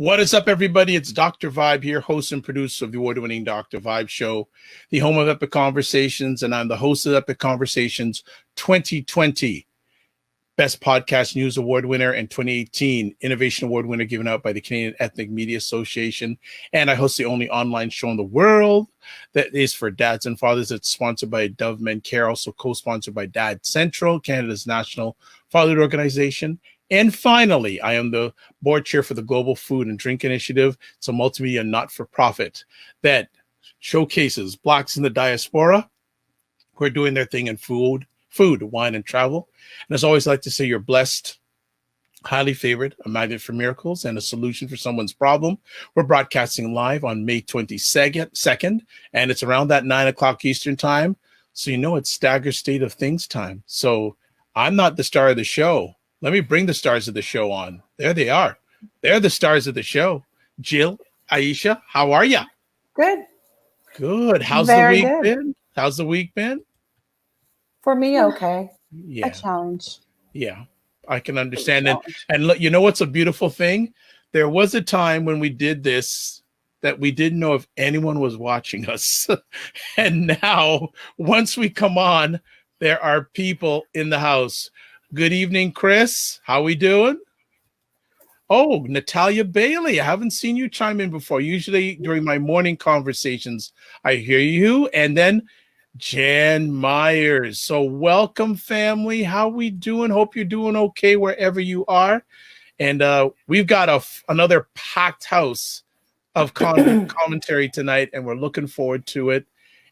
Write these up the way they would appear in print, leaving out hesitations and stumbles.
What is up, everybody? It's Dr. Vibe here, host and producer of the award-winning Dr. Vibe Show, the home of Epic Conversations, and I'm the host of Epic Conversations 2020 Best Podcast News Award winner and 2018 Innovation Award winner given out by the Canadian Ethnic Media Association. And I host the only online show in the world that is for dads and fathers. It's sponsored by Dove Men Care, also co-sponsored by Dad Central, Canada's national fatherhood organization. And finally, I am the board chair for the Global Food and Drink Initiative. It's a multimedia not-for-profit that showcases Blacks in the diaspora who are doing their thing in food, wine, and travel. And as always, I like to say you're blessed, highly favored, a magnet for miracles, and a solution for someone's problem. We're broadcasting live on May 22nd, and it's around that 9 o'clock Eastern time. So you know it's Staggers State of Things time. So I'm not the star of the show. Let me bring the stars of the show on. There they are. They're the stars of the show. Jill, Aisha, how are you? Good. Good. How's the week been? How's the week been? For me, okay. Yeah. A challenge. Yeah, I can understand. And look, you know what's a beautiful thing? There was a time when we did this that we didn't know if anyone was watching us. And now, once we come on, there are people in the house. Good evening, Chris. How we doing? Oh, Natalia Bailey. I haven't seen you chime in before. Usually during my morning conversations, I hear you. And then Jan Myers. So welcome, family. How we doing? Hope you're doing okay wherever you are. And we've got another packed house of commentary tonight, and we're looking forward to it.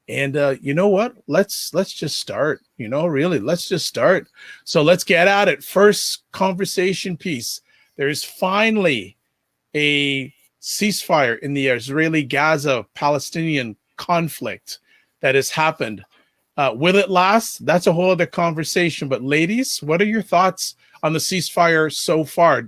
And you know what? Let's just start. Really, let's just start. So let's get at it. First conversation piece. There's finally a ceasefire in the Israeli-Gaza Palestinian conflict that has happened. Will it last? That's a whole other conversation. But ladies, what are your thoughts on the ceasefire so far?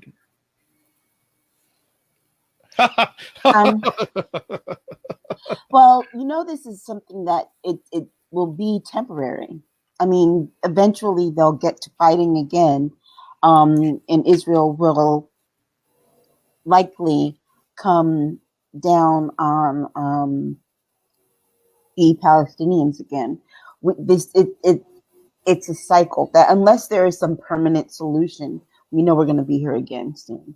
Well, this is something that it will be temporary. I mean, eventually they'll get to fighting again, and Israel will likely come down on the Palestinians again. It's a cycle that unless there is some permanent solution, we know we're going to be here again soon.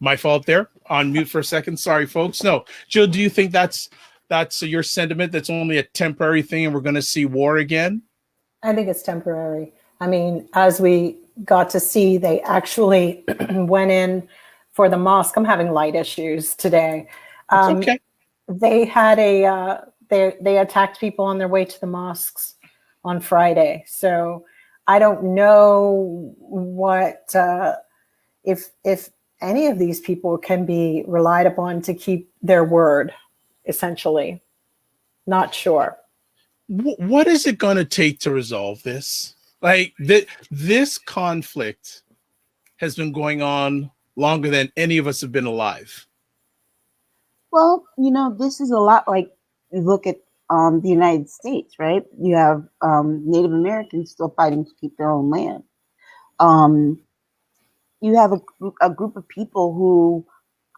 My fault there. On mute for a second. Sorry, folks. No, Jill, do you think that's your sentiment? That's only a temporary thing, and we're going to see war again? I think it's temporary. I mean, as we got to see, they actually went in for the mosque. I'm having light issues today. Okay. They had they attacked people on their way to the mosques on Friday. So I don't know what if any of these people can be relied upon to keep their word, essentially. Not sure. What is it going to take to resolve this? Like, this conflict has been going on longer than any of us have been alive. Well, this is a lot like you look at the United States, right? You have Native Americans still fighting to keep their own land. You have a group of people who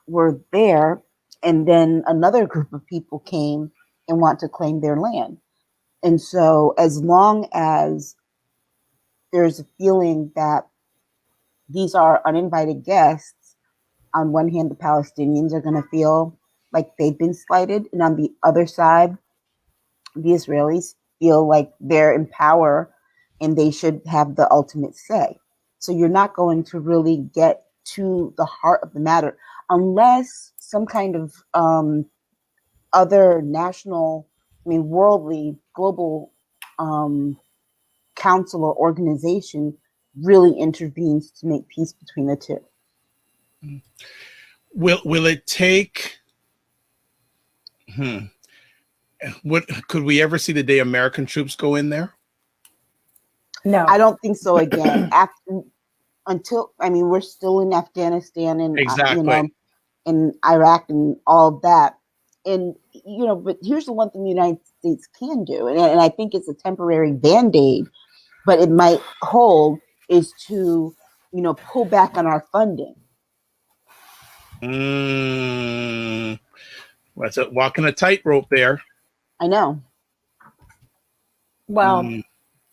were there, and then another group of people came and want to claim their land. And so as long as there's a feeling that these are uninvited guests, on one hand, the Palestinians are going to feel like they've been slighted. And on the other side, the Israelis feel like they're in power and they should have the ultimate say. So you're not going to really get to the heart of the matter unless some kind of other worldly, global council or organization really intervenes to make peace between the two. Will it take? Could we ever see the day American troops go in there? No, I don't think so. Again, we're still in Afghanistan and exactly. in Iraq and all of that. And, but here's the one thing the United States can do, and I think it's a temporary Band-Aid, but it might hold, is to, pull back on our funding. That's it. Walking a tightrope there. I know. Well,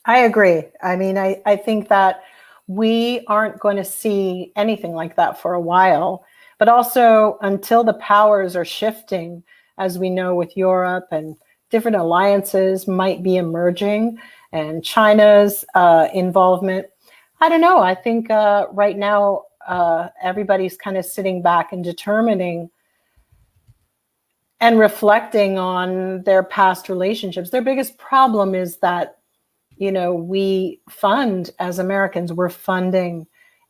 I agree. I mean, I think that we aren't going to see anything like that for a while, but also until the powers are shifting, as we know with Europe, and different alliances might be emerging, and China's involvement. I don't know. I think right now everybody's kind of sitting back and determining and reflecting on their past relationships. Their biggest problem is that, we fund, as Americans, we're funding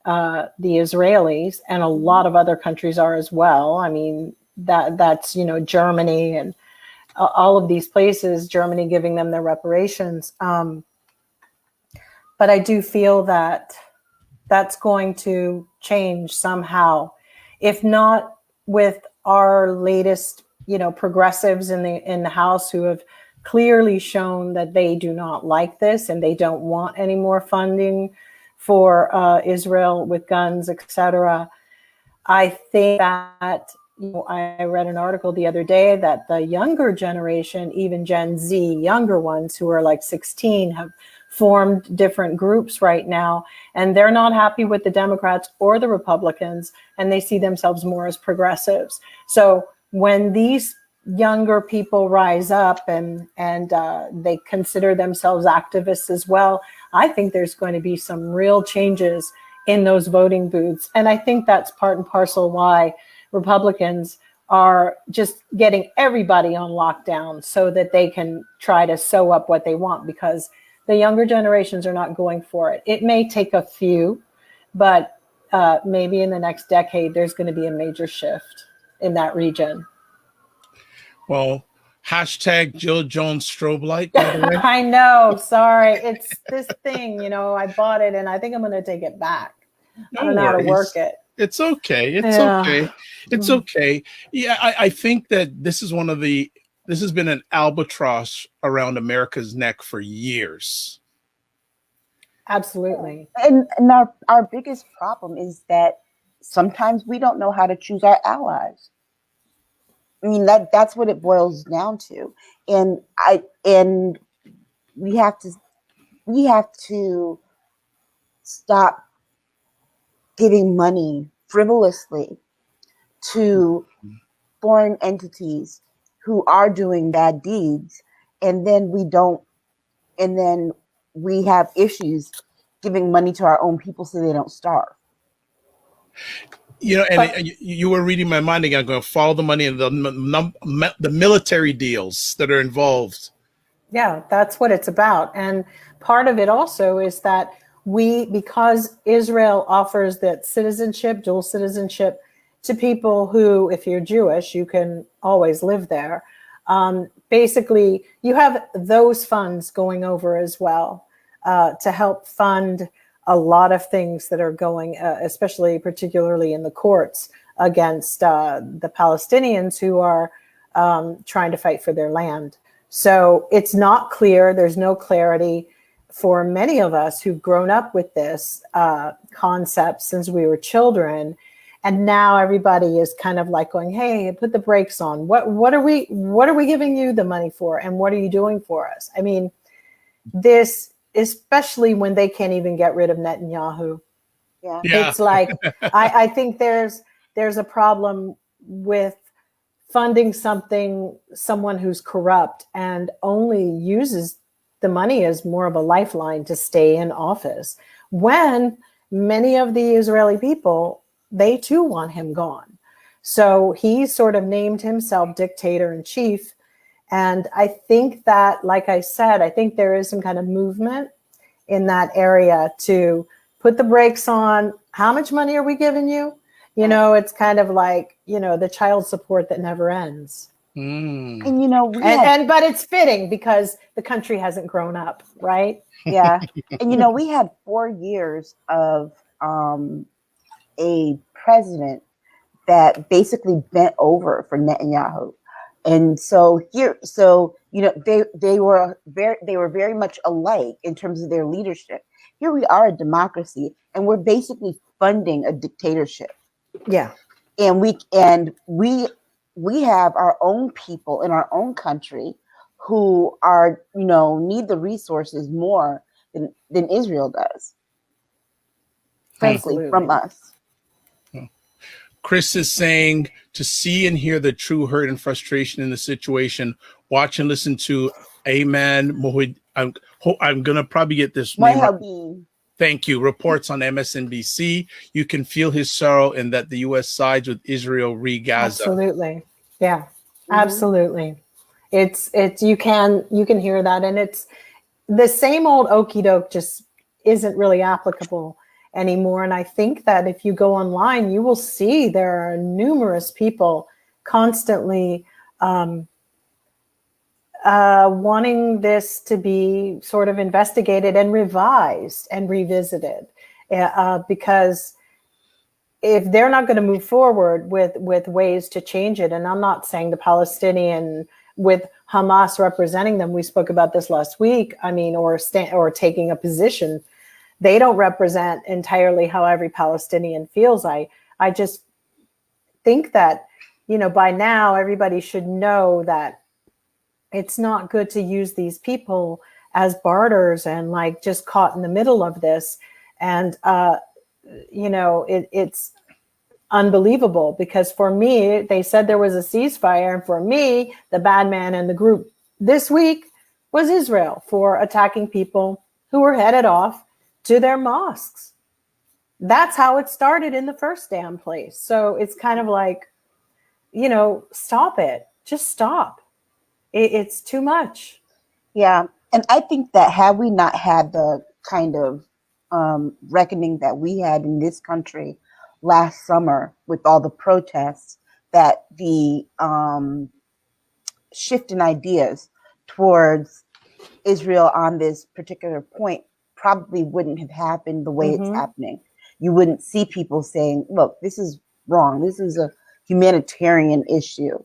the Israelis, and a lot of other countries are as well. I mean, that's Germany and all of these places, Germany giving them their reparations. But I do feel that that's going to change somehow, if not with our latest, progressives in the House who have clearly shown that they do not like this and they don't want any more funding for Israel with guns, etc. I think that, I read an article the other day that the younger generation, even Gen Z, younger ones who are like 16, have formed different groups right now, and they're not happy with the Democrats or the Republicans, and they see themselves more as progressives. So when these younger people rise up and they consider themselves activists as well, I think there's going to be some real changes in those voting booths. And I think that's part and parcel why Republicans are just getting everybody on lockdown so that they can try to sew up what they want, because the younger generations are not going for it. It may take a few, but maybe in the next decade, there's going to be a major shift in that region. Well, hashtag Jill Jones strobe light, by the way. I know. Sorry. It's this thing, I bought it and I think I'm going to take it back. I don't know how to work it. It's okay. It's okay. Yeah, I think that this is this has been an albatross around America's neck for years. Absolutely. And our biggest problem is that sometimes we don't know how to choose our allies. I mean, that's what it boils down to. And we have to stop giving money frivolously to foreign entities who are doing bad deeds, and then we have issues giving money to our own people so they don't starve. You were reading my mind again. I'm going to follow the money and the military deals that are involved. Yeah, that's what it's about. And part of it also is that because Israel offers that citizenship, dual citizenship, to people who, if you're Jewish, you can always live there. Basically, you have those funds going over as well to help fund a lot of things that are going, particularly in the courts against the Palestinians who are trying to fight for their land. So it's not clear. There's no clarity for many of us who've grown up with this concept since we were children. And now everybody is kind of like going, hey, put the brakes on. What are we giving you the money for? And what are you doing for us? I mean, this, especially when they can't even get rid of Netanyahu. Yeah. It's like, I think there's a problem with funding someone who's corrupt and only uses the money as more of a lifeline to stay in office, when many of the Israeli people, they too want him gone. So he sort of named himself dictator in chief. And I think that, like I said, I think there is some kind of movement in that area to put the brakes on. How much money are we giving you? It's kind of like, the child support that never ends. And but it's fitting because the country hasn't grown up, right? Yeah. And we had 4 years of a president that basically bent over for Netanyahu. And so they were very much alike in terms of their leadership. Here we are, a democracy, and we're basically funding a dictatorship. Yeah. And we have our own people in our own country who are, need the resources more than Israel does, frankly. Absolutely. From us. Chris is saying, to see and hear the true hurt and frustration in the situation, watch and listen to Ayman Mohid. I'm going to probably get this name right. Thank you. Reports on MSNBC. You can feel his sorrow in that the U.S. sides with Israel-Gaza. Absolutely. Yeah, absolutely. It's you can hear that. And it's the same old okie doke just isn't really applicable anymore. And I think that if you go online, you will see there are numerous people constantly wanting this to be sort of investigated and revised and revisited, because if they're not going to move forward with ways to change it, and I'm not saying the Palestinian with Hamas representing them, we spoke about this last week, or taking a position, they don't represent entirely how every Palestinian feels. I just think that, by now everybody should know that it's not good to use these people as barters and like just caught in the middle of this. And, it's unbelievable, because for me, they said there was a ceasefire. And for me, the bad man in the group this week was Israel for attacking people who were headed off to their mosques. That's how it started in the first damn place. So it's kind of like, stop it. Just stop. It's too much. Yeah. And I think that had we not had the kind of reckoning that we had in this country last summer with all the protests, that the shift in ideas towards Israel on this particular point probably wouldn't have happened the way it's happening. You wouldn't see people saying, look, this is wrong. This is a humanitarian issue.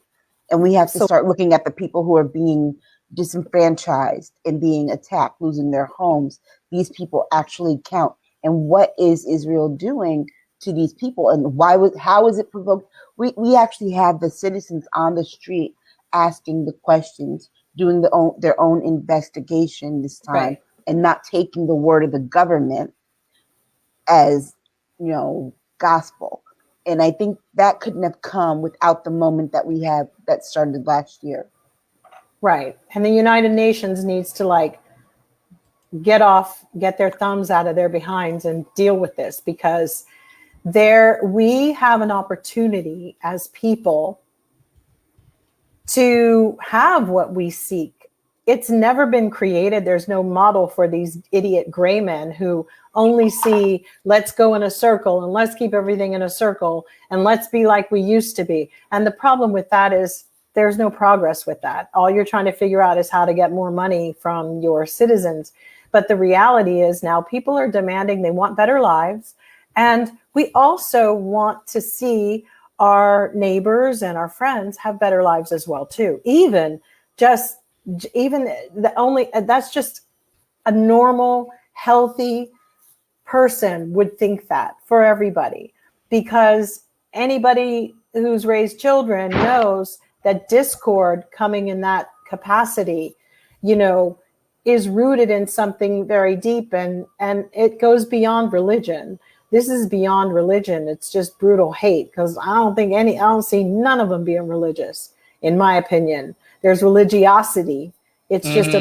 And we have to start looking at the people who are being disenfranchised and being attacked, losing their homes. These people actually count. And what is Israel doing to these people? And how is it provoked? We actually have the citizens on the street asking the questions, doing their own investigation this time, right, and not taking the word of the government as, gospel. And I think that couldn't have come without the moment that we have that started last year. Right. And the United Nations needs to get their thumbs out of their behinds and deal with this, because we have an opportunity as people to have what we seek. It's never been created. There's no model for these idiot gray men who only see, let's go in a circle and let's keep everything in a circle and let's be like we used to be. And the problem with that is there's no progress with that. All you're trying to figure out is how to get more money from your citizens. But the reality is now people are demanding, they want better lives. And we also want to see our neighbors and our friends have better lives as well, too. That's just a normal, healthy person would think that for everybody, because anybody who's raised children knows that discord coming in that capacity, is rooted in something very deep, and it goes beyond religion. This is beyond religion. It's just brutal hate, because I don't see none of them being religious, in my opinion. There's religiosity. It's just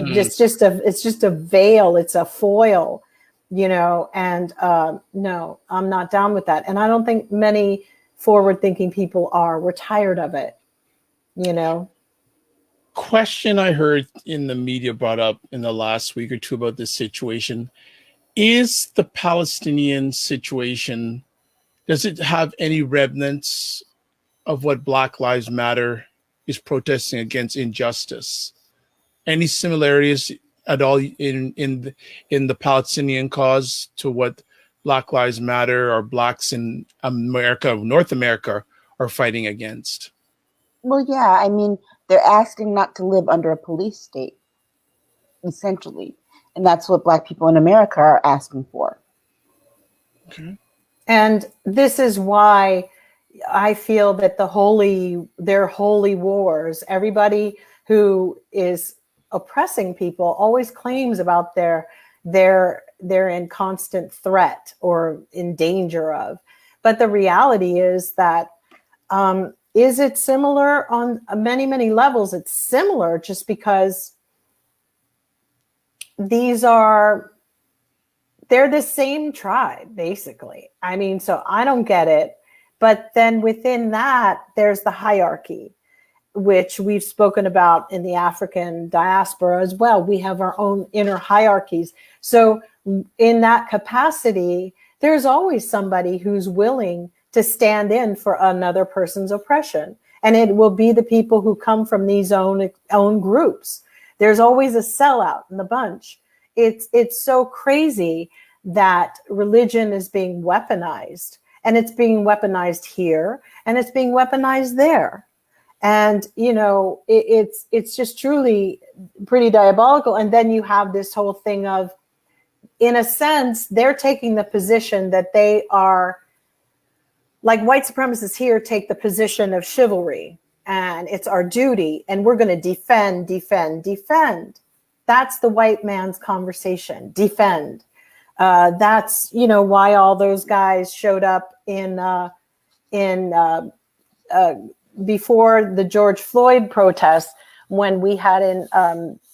a veil. It's a foil, and no, I'm not down with that. And I don't think many forward-thinking people are. We're tired of it, Question I heard in the media brought up in the last week or two about this situation. Is the Palestinian situation, does it have any remnants of what Black Lives Matter is protesting against, injustice? Any similarities at all in the Palestinian cause to what Black Lives Matter or Blacks in America, North America, are fighting against? Well, yeah, They're asking not to live under a police state, essentially. And that's what Black people in America are asking for. Okay. And this is why I feel that their holy wars, everybody who is oppressing people always claims about they're in constant threat or in danger of. But the reality is that, is it similar on many, many levels? It's similar just because they're the same tribe, basically. I mean, so I don't get it. But then within that, there's the hierarchy, which we've spoken about in the African diaspora as well. We have our own inner hierarchies. So in that capacity, there's always somebody who's willing to stand in for another person's oppression. And it will be the people who come from these own groups. There's always a sellout in the bunch. It's so crazy that religion is being weaponized, and it's being weaponized here, and it's being weaponized there. And, it's just truly pretty diabolical. And then you have this whole thing of, in a sense, they're taking the position that they are, like white supremacists here take the position of chivalry, and it's our duty, and we're going to defend. That's the white man's conversation, defend. That's, why all those guys showed up before the George Floyd protests, when we had in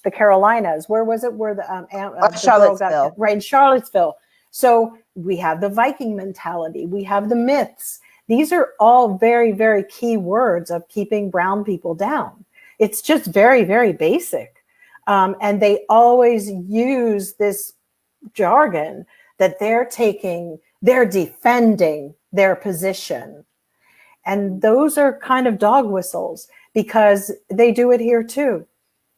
the Carolinas. Where was it? Where the Charlottesville. Right, in Charlottesville. So we have the Viking mentality. We have the myths. These are all very, very key words of keeping brown people down. It's just very, very basic. And they always use this jargon that they're defending their position. And those are kind of dog whistles, because they do it here too.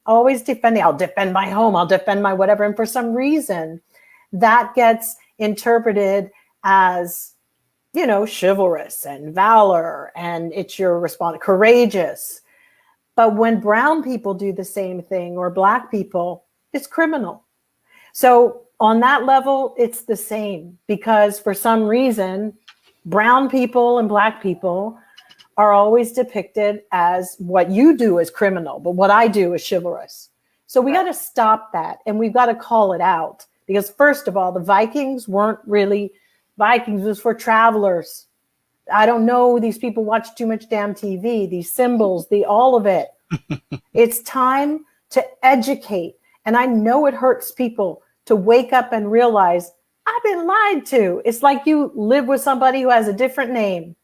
Always defending, I'll defend my home, I'll defend my whatever. And for some reason, that gets interpreted as, chivalrous and valor, and it's your response, courageous. But when brown people do the same thing, or Black people, it's criminal. So on that level, it's the same, because for some reason, brown people and Black people are always depicted as, what you do is criminal, but what I do is chivalrous. So we got to stop that, and we've got to call it out, because first of all, the Vikings weren't really Vikings. It was for travelers. I don't know. These people watch too much damn TV, these symbols, all of it. It's time to educate. And I know it hurts people to wake up and realize, I've been lied to. It's like you live with somebody who has a different name.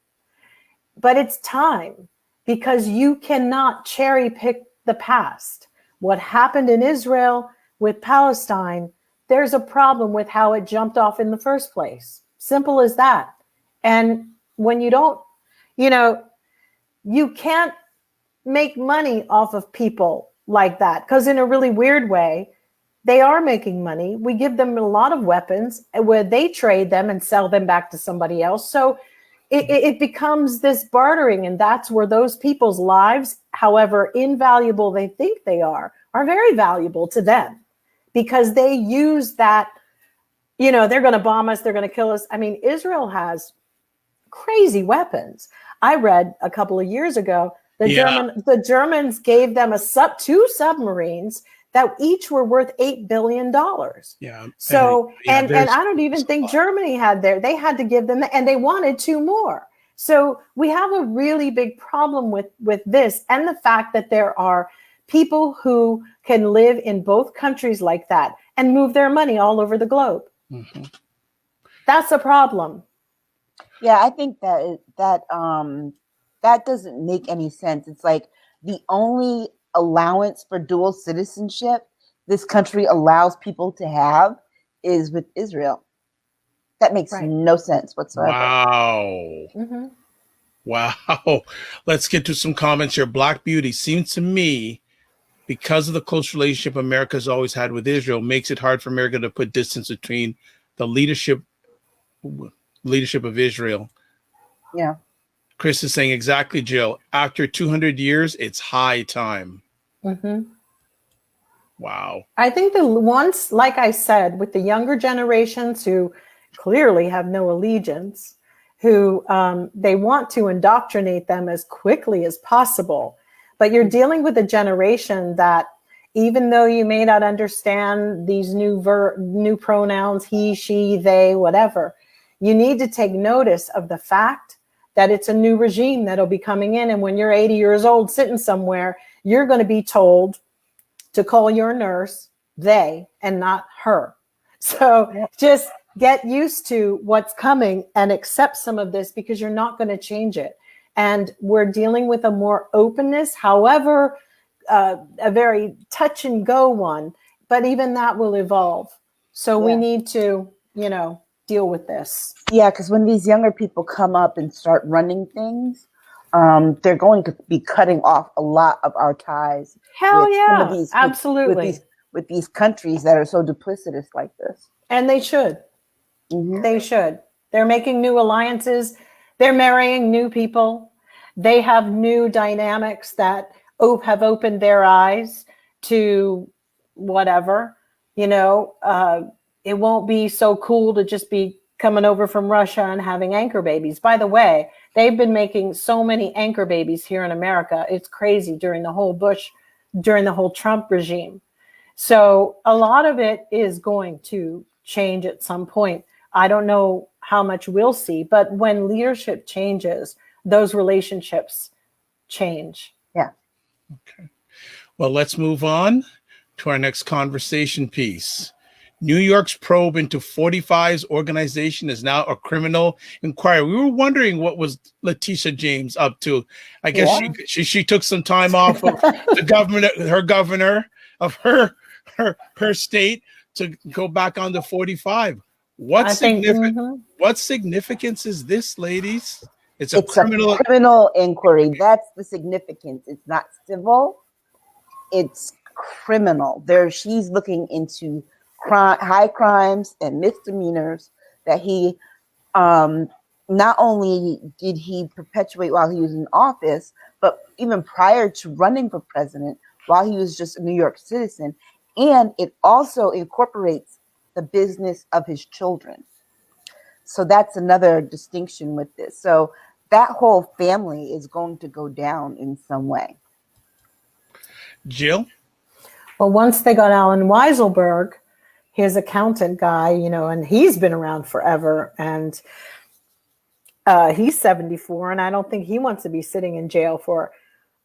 But it's time, because you cannot cherry pick the past. What happened in Israel with Palestine, there's a problem with how it jumped off in the first place. Simple as that. And when you don't, you can't make money off of people like that, because in a really weird way, they are making money. We give them a lot of weapons where they trade them and sell them back to somebody else. So it becomes this bartering, and that's where those people's lives, however invaluable they think they are very valuable to them, because they use that, they're going to bomb us, they're going to kill us. I mean, Israel has crazy weapons. I read a couple of years ago, the Germans gave them two submarines that each were worth $8 billion. Yeah. So, and I don't even think Germany had they had to give them, and they wanted 2 more. So we have a really big problem with this, and the fact that there are people who can live in both countries like that and move their money all over the globe. Mm-hmm. That's a problem. Yeah, I think that doesn't make any sense. It's like the only allowance for dual citizenship this country allows people to have is with Israel. That makes no sense whatsoever. Wow. Mm-hmm. Wow. Let's get to some comments here. Black Beauty, seems to me, because of the close relationship America's always had with Israel, makes it hard for America to put distance between the leadership of Israel. Yeah. Chris is saying exactly, Jill. After 200 years, it's high time. Mm-hmm. Wow. I think the ones, like I said, with the younger generations who clearly have no allegiance, who they want to indoctrinate them as quickly as possible. But you're dealing with a generation that, even though you may not understand these new pronouns, he, she, they, whatever, you need to take notice of the fact that it's a new regime that'll be coming in. And when you're 80 years old sitting somewhere, you're going to be told to call your nurse they and not her. So just get used to what's coming and accept some of this, because you're not going to change it. And we're dealing with a more openness, however, a very touch and go one, but even that will evolve. So we need to, deal with this. Yeah, because when these younger people come up and start running things, they're going to be cutting off a lot of our ties. Hell yeah, absolutely. With these countries that are so duplicitous like this. And they should. Mm-hmm. They should. They're making new alliances. They're marrying new people. They have new dynamics that have opened their eyes to whatever. It won't be so cool to just be coming over from Russia and having anchor babies. By the way, they've been making so many anchor babies here in America. It's crazy during the whole Trump regime. So a lot of it is going to change at some point. I don't know how much we'll see, but when leadership changes, those relationships change. Yeah. Okay. Well, let's move on to our next conversation piece. New York's probe into 45's organization is now a criminal inquiry. We were wondering what was Letitia James up to. I guess she took some time off of her governor of her state to go back on to 45. What significance is this, ladies? It's a criminal inquiry. That's the significance. It's not civil. It's criminal. She's looking into high crimes and misdemeanors that he not only did he perpetuate while he was in office, but even prior to running for president, while he was just a New York citizen. And it also incorporates the business of his children. So that's another distinction with this. So that whole family is going to go down in some way. Jill? Well, once they got Alan Weiselberg, his accountant guy, and he's been around forever, and he's 74, and I don't think he wants to be sitting in jail for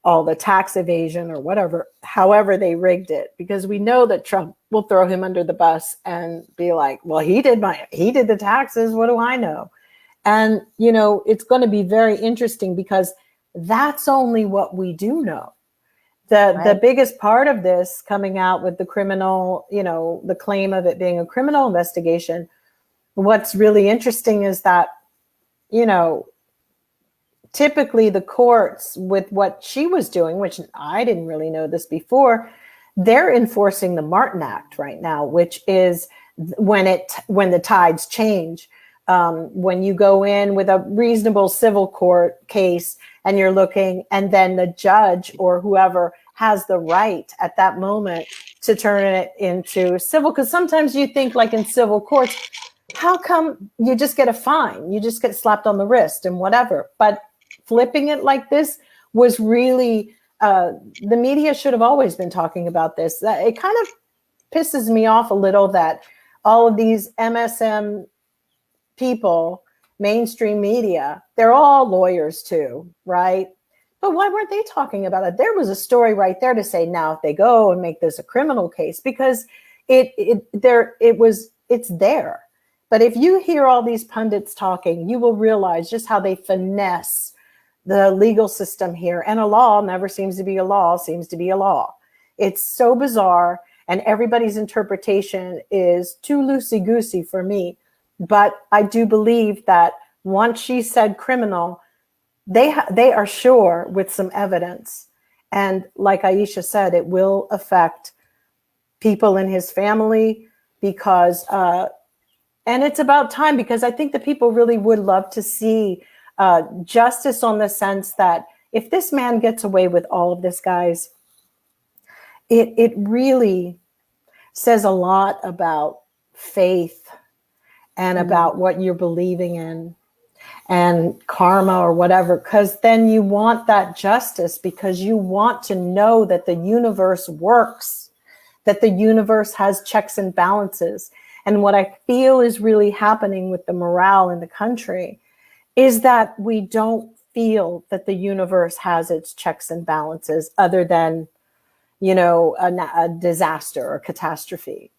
all the tax evasion or whatever, however they rigged it, because we know that Trump will throw him under the bus and be like, well, he did the taxes. What do I know? And, it's going to be very interesting, because that's only what we do know. The biggest part of this coming out with the criminal, the claim of it being a criminal investigation, what's really interesting is that, typically the courts, with what she was doing, which I didn't really know this before, they're enforcing the Martin Act right now, which is when the tides change. When you go in with a reasonable civil court case and you're looking, and then the judge or whoever has the right at that moment to turn it into civil. Because sometimes you think, like in civil courts, how come you just get a fine? You just get slapped on the wrist and whatever. But flipping it like this was really, the media should have always been talking about this. It kind of pisses me off a little that all of these MSM people, mainstream media, they're all lawyers too, right? But why weren't they talking about it? There was a story right there to say, now if they go and make this a criminal case, because it's there. But if you hear all these pundits talking, you will realize just how they finesse the legal system here. And a law never seems to be a law, seems to be a law. It's so bizarre, and everybody's interpretation is too loosey-goosey for me. But I do believe that once she said criminal, they are sure with some evidence. And like Aisha said, it will affect people in his family, because, and it's about time, because I think the people really would love to see justice on the sense that if this man gets away with all of this, guys, it really says a lot about faith and about what you're believing in and karma or whatever, because then you want that justice because you want to know that the universe works, that the universe has checks and balances. And what I feel is really happening with the morale in the country is that we don't feel that the universe has its checks and balances other than, you know, a disaster or catastrophe.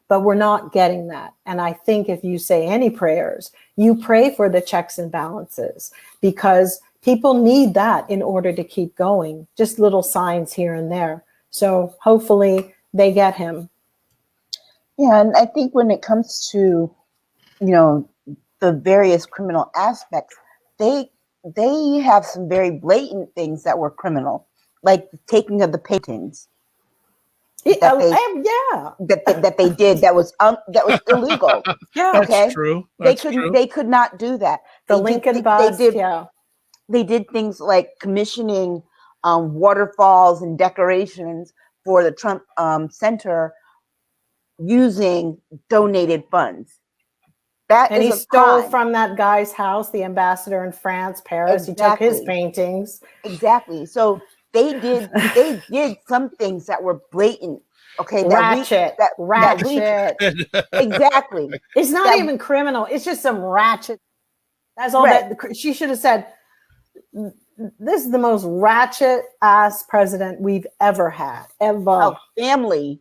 But we're not getting that. And I think if you say any prayers, you pray for the checks and balances because people need that in order to keep going, just little signs here and there. So hopefully they get him. Yeah, and I think when it comes to, you know, the various criminal aspects, they have some very blatant things that were criminal, like the taking of the paintings. That they did that was illegal. Yeah, that's okay, true. They could not do that. The Lincoln bust. They did things like commissioning waterfalls and decorations for the Trump Center using donated funds. And he stole from that guy's house, the ambassador in France, Paris. Exactly. He took his paintings. Exactly. So they did some things that were blatant. Okay, ratchet. Exactly. It's not even criminal. It's just some ratchet. That's all that she should have said. This is the most ratchet ass president we've ever had. Ever. Family.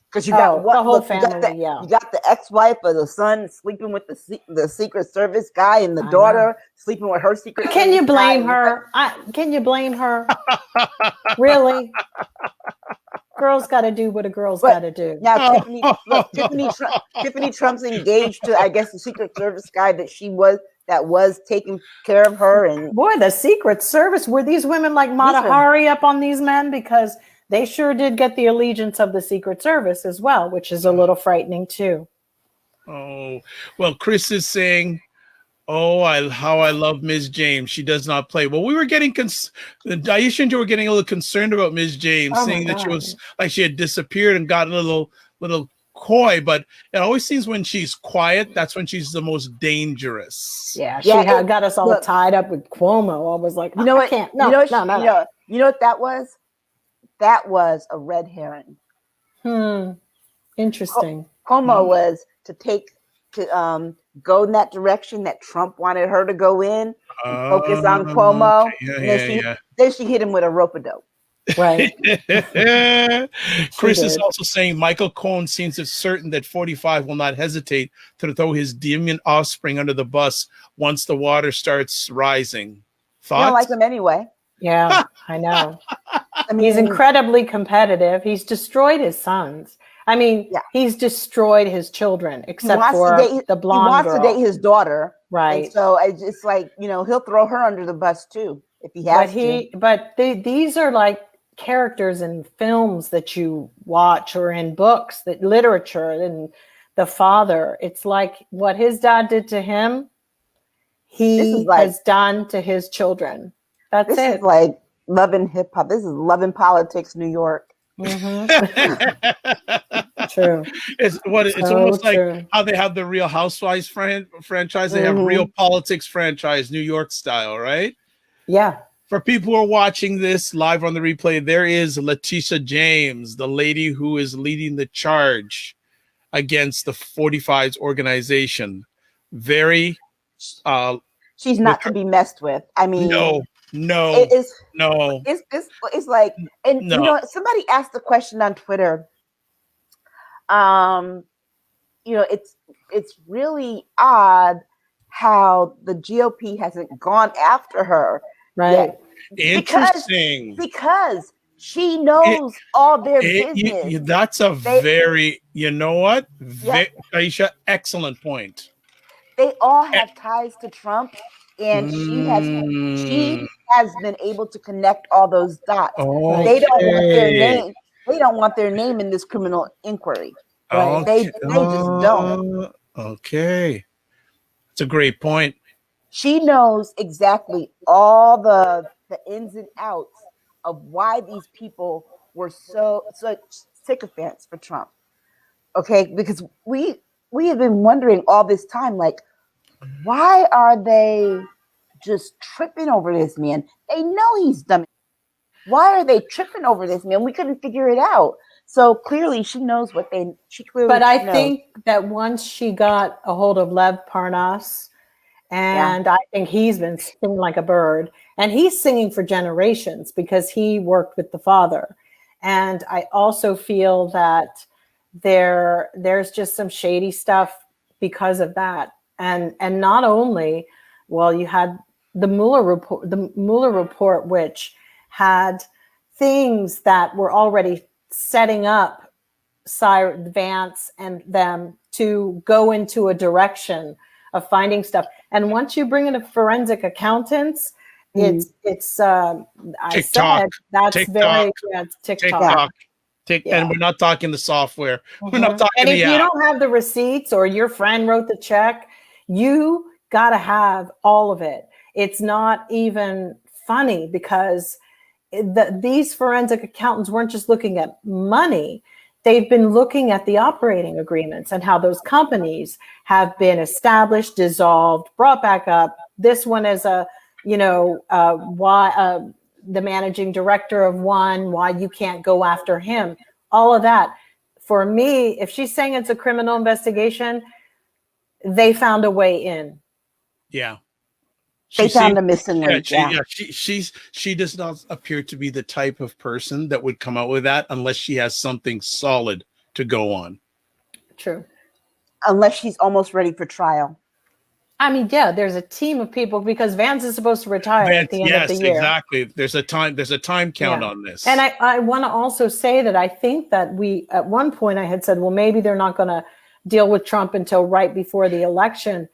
Because you got the whole family. You got the ex-wife or the son sleeping with the Secret Service guy, and the daughter sleeping with her Secret Service guy. Can you blame her? Can you blame her? Really? Girl's got to do what a girl's got to do. Now, Tiffany Trump's engaged to, I guess, the Secret Service guy that was taking care of her. And boy, the Secret Service, were these women like Mata Hari up on these men? Because they sure did get the allegiance of the Secret Service as well, which is a little frightening too. Oh, well, Chris is saying, how I love Ms. James. She does not play. Well, we were getting, Aisha and Joe were getting a little concerned about Ms. James, saying that she was like she had disappeared and got a little coy, but it always seems when she's quiet, that's when she's the most dangerous. Yeah, she got us all tied up with Cuomo. I was like, you know what? I can't. No. You know what that was? That was a red herring. Interesting. Cuomo was to go in that direction that Trump wanted her to go in, and focus on Cuomo. Then she hit him with a rope-a-dope. Right. Chris is also saying Michael Cohen seems certain that 45 will not hesitate to throw his demon offspring under the bus once the water starts rising. Thoughts? You don't like him anyway. Yeah, I know. I mean, he's incredibly competitive. He's destroyed his sons. I mean, he's destroyed his children, except for the blonde girl. He wants to date his daughter. Right. And so it's like, he'll throw her under the bus too, if he has to. But these are like characters in films that you watch or in books, that literature, and the father. It's like what his dad did to him, he has done to his children. This is like Love and Hip Hop. This is Love and Politics, New York. Mm-hmm. True. It's almost like how they have the Real Housewives franchise. They have Real Politics franchise, New York style, right? Yeah. For people who are watching this live on the replay, there is Letitia James, the lady who is leading the charge against the 45's organization. Very. She's not to be messed with. I mean, no. It's like, and somebody asked the question on Twitter. It's really odd how the GOP hasn't gone after her. Right. Interesting. Because she knows all their business. That's very, you know what? Aisha, excellent point. They all have ties to Trump, and she has been able to connect all those dots. Okay. They don't want their name. They don't want their name in this criminal inquiry. Right? They just don't. Okay. That's a great point. She knows exactly all the ins and outs of why these people were such sycophants for Trump. Okay, because we have been wondering all this time, like, why are they just tripping over this man? They know he's dumb. Why are they tripping over this man? We couldn't figure it out. So clearly she knows what she clearly But I knows. think that once she got a hold of Lev Parnas, and I think he's been singing like a bird, and he's singing for generations because he worked with the father. And I also feel that there's just some shady stuff because of that. And not only, well, you had the Mueller report, which had things that were already setting up Vance and them to go into a direction of finding stuff. And once you bring in a forensic accountants, it's I TikTok. said that's TikTok. very it's TikTok. And we're not talking the software. We're not talking and if the you app. don't have the receipts or your friend wrote the check, you got to have all of it. It's not even funny because these forensic accountants weren't just looking at money. They've been looking at the operating agreements and how those companies have been established, dissolved, brought back up. This one is the managing director of one, why you can't go after him, all of that. For me, if she's saying it's a criminal investigation, they found a way in. Yeah. They found a missing link. She does not appear to be the type of person that would come out with that unless she has something solid to go on. True. Unless she's almost ready for trial. I mean, yeah, there's a team of people because Vance is supposed to retire at the end of the year. Yes, exactly. There's a time count on this. And I want to also say that I think that at one point I had said, well, maybe they're not going to deal with Trump until right before the election,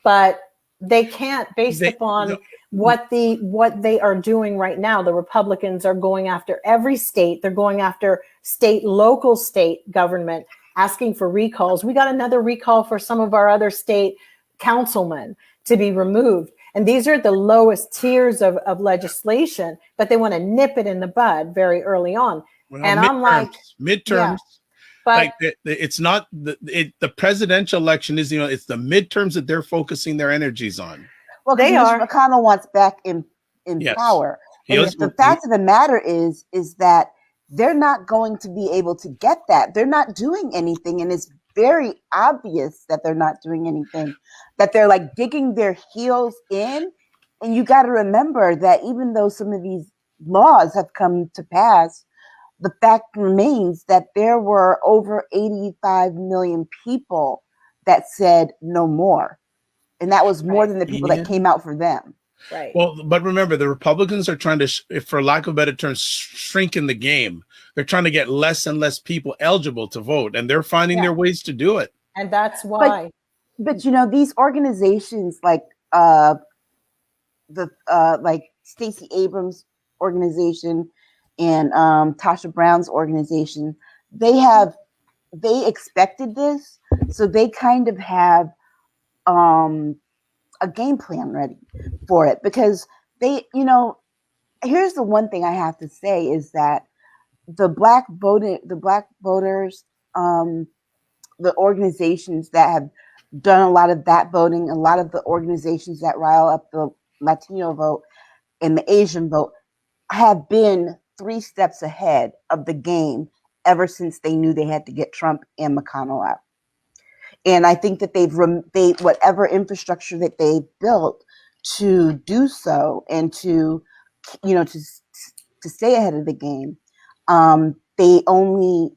but they can't, based upon what they are doing right now. The Republicans are going after every state. They're going after local state government, asking for recalls. We got another recall for some of our other state councilmen to be removed. And these are the lowest tiers of legislation, but they want to nip it in the bud very early on. Well, and I'm like, midterms. Yeah, but like it's not the presidential election is it's the midterms that they're focusing their energies on. Well, they are. McConnell wants back in power. And the fact of the matter is that they're not going to be able to get that. They're not doing anything, and it's very obvious that they're not doing anything. That they're like digging their heels in, and you got to remember that even though some of these laws have come to pass, the fact remains that there were over 85 million people that said no more. And that was more than the people that came out for them. Right. Well, but remember, the Republicans are trying to, for lack of a better term, shrink in the game. They're trying to get less and less people eligible to vote, and they're finding their ways to do it. And that's why. But these organizations like like Stacey Abrams' organization and Tasha Brown's organization, they expected this, so they kind of have a game plan ready for it, because they, here's the one thing I have to say is that the black voters, the organizations that have done a lot of that voting, a lot of the organizations that rile up the Latino vote and the Asian vote have been 3 steps ahead of the game ever since they knew they had to get Trump and McConnell out. And I think that they whatever infrastructure that they built to do so and to stay ahead of the game, they only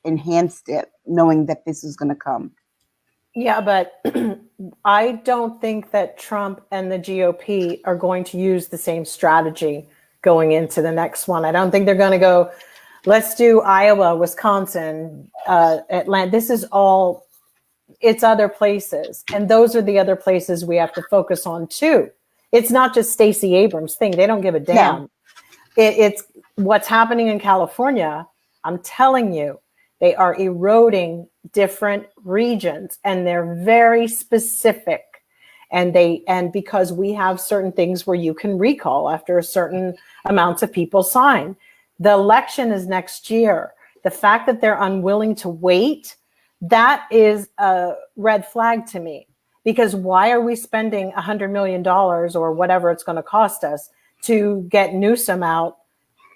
enhanced it, knowing that this is going to come. Yeah, but I don't think that Trump and the GOP are going to use the same strategy going into the next one. I don't think they're going to go, let's do Iowa, Wisconsin, Atlanta. This is all, it's other places. And those are the other places we have to focus on too. It's not just Stacey Abrams' thing. They don't give a damn. No. It's what's happening in California. I'm telling you, they are eroding different regions and they're very specific. And because we have certain things where you can recall after a certain amounts of people sign. The election is next year. The fact that they're unwilling to wait, that is a red flag to me. Because why are we spending $100 million or whatever it's going to cost us to get Newsom out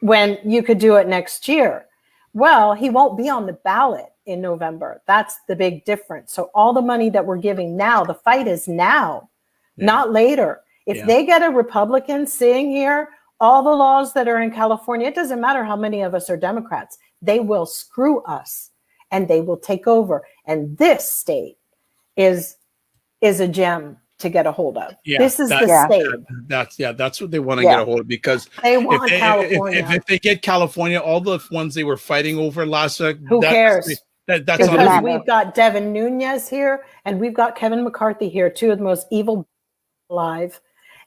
when you could do it next year? Well, he won't be on the ballot in November. That's the big difference. So all the money that we're giving now, the fight is now, not later. If they get a Republican sitting here, all the laws that are in California, it doesn't matter how many of us are Democrats, they will screw us and they will take over. And this state is a gem to get a hold of. This is the state. That's what they want to get a hold of, because they want California. If they get California, all the ones they were fighting over last week, who cares? That's because we've got Devin Nunes here and we've got Kevin McCarthy here, two of the most evil alive,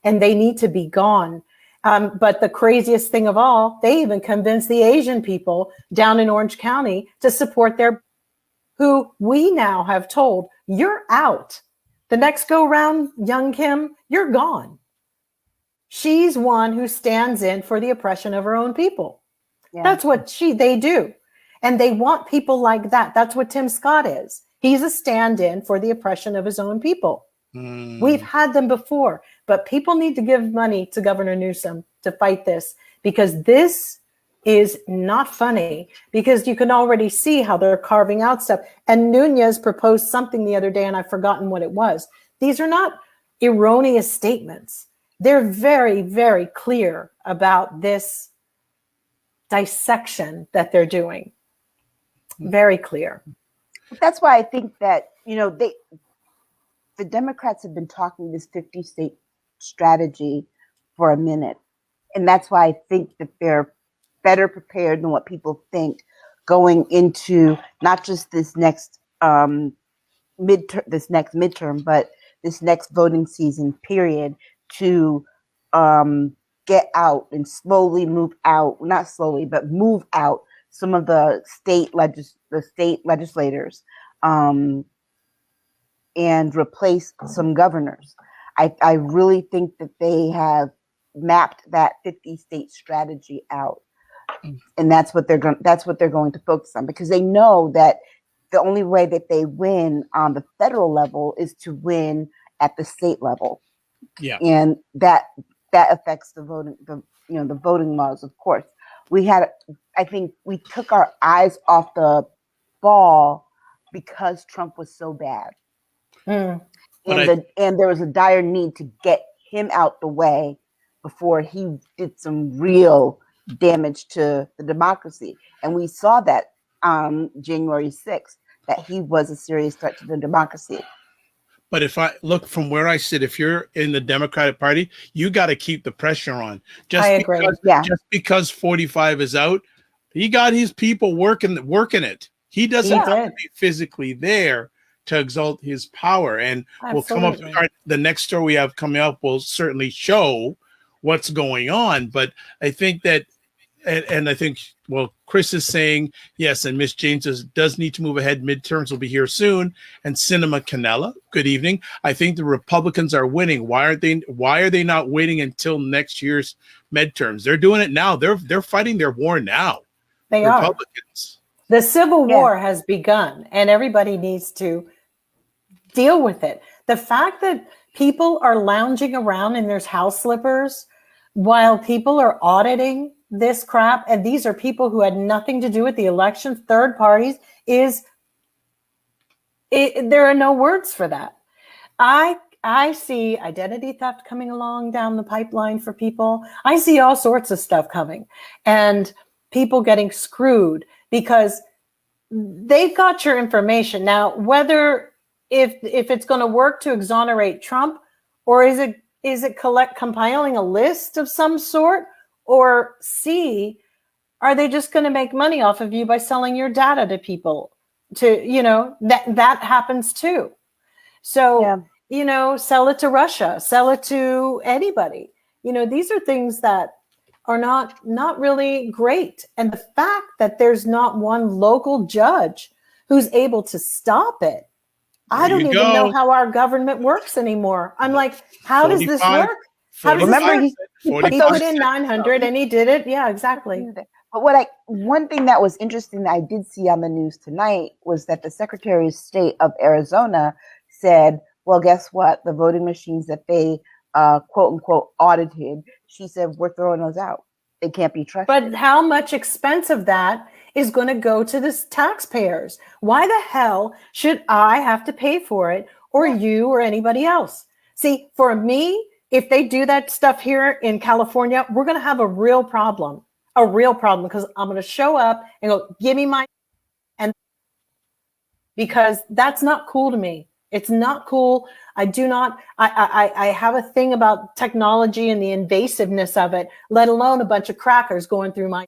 and they need to be gone. But the craziest thing of all, they even convinced the Asian people down in Orange County to support who we now have told, you're out. The next go round, young Kim, you're gone. She's one who stands in for the oppression of her own people. Yeah. That's what they do. And they want people like that. That's what Tim Scott is. He's a stand-in for the oppression of his own people. We've had them before, but people need to give money to Governor Newsom to fight this, because this is not funny, because you can already see how they're carving out stuff. And Nunes proposed something the other day, and I've forgotten what it was. These are not erroneous statements. They're very, very clear about this dissection that they're doing. Very clear. That's why I think that, the Democrats have been talking this 50-state strategy for a minute. And that's why I think that they're better prepared than what people think going into not just this next midterm, but this next voting season period, to get out and slowly move out, not slowly, but move out some of the state legislators and replace some governors. I really think that they have mapped that 50-state strategy out. And that's what they're going to focus on, because they know that the only way that they win on the federal level is to win at the state level. Yeah. And that affects the voting laws, of course. I think we took our eyes off the ball because Trump was so bad. And there was a dire need to get him out the way before he did some real damage to the democracy. And we saw that on January 6th, that he was a serious threat to the democracy. But if I look from where I sit, if you're in the Democratic Party, you got to keep the pressure on. I agree. Just because 45 is out, he got his people working it. He doesn't have to be physically there to exalt his power. And we'll come up, the next story we have coming up will certainly show what's going on. But I think that, and I think, well, Chris is saying, yes, and Miss James does need to move ahead. Midterms will be here soon. And Cinema Canella, good evening. I think the Republicans are winning. Why are they not waiting until next year's midterms? They're doing it now. They're fighting their war now. They Republicans. The Civil War has begun, and everybody needs to deal with it. The fact that people are lounging around in their house slippers while people are auditing this crap, and these are people who had nothing to do with the election, third parties, there are no words for that. I see identity theft coming along down the pipeline for people. I see all sorts of stuff coming, and people getting screwed because they've got your information. Now, whether if it's going to work to exonerate Trump, or is it compiling a list of some sort, or C, are they just going to make money off of you by selling your data to people? That happens too. So, sell it to Russia, sell it to anybody. These are things that are not really great. And the fact that there's not one local judge who's able to stop it I don't even know how our government works anymore. I'm like, how does this work? How does Remember, this work? He put in 900 and he did it. Yeah, exactly. But one thing that was interesting that I did see on the news tonight was that the Secretary of State of Arizona said, well, guess what? The voting machines that they quote unquote audited, she said, we're throwing those out. They can't be trusted. But how much expense of that is going to go to the taxpayers? Why the hell should I have to pay for it, or you or anybody else? See, for me, if they do that stuff here in California, we're going to have a real problem, because I'm going to show up and go, give me my, and because that's not cool to me. It's not cool. I have a thing about technology and the invasiveness of it, let alone a bunch of crackers going through my.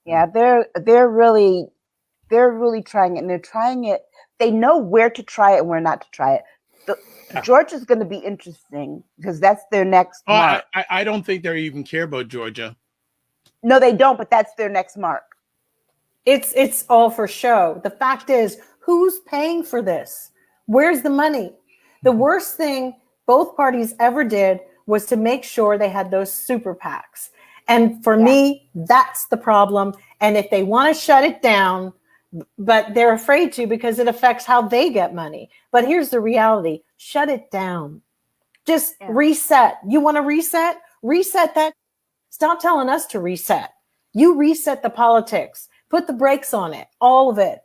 Yeah, they're really trying it, and they're trying it. They know where to try it and where not to try it. Georgia is going to be interesting because that's their next mark. I don't think they even care about Georgia. No, they don't, but that's their next mark. It's all for show. The fact is, who's paying for this? Where's the money? The worst thing both parties ever did was to make sure they had those super PACs. And for me, that's the problem. And if they want to shut it down, but they're afraid to because it affects how they get money. But here's the reality. Shut it down. Just reset. You want to reset? Reset that. Stop telling us to reset. You reset the politics. Put the brakes on it. All of it.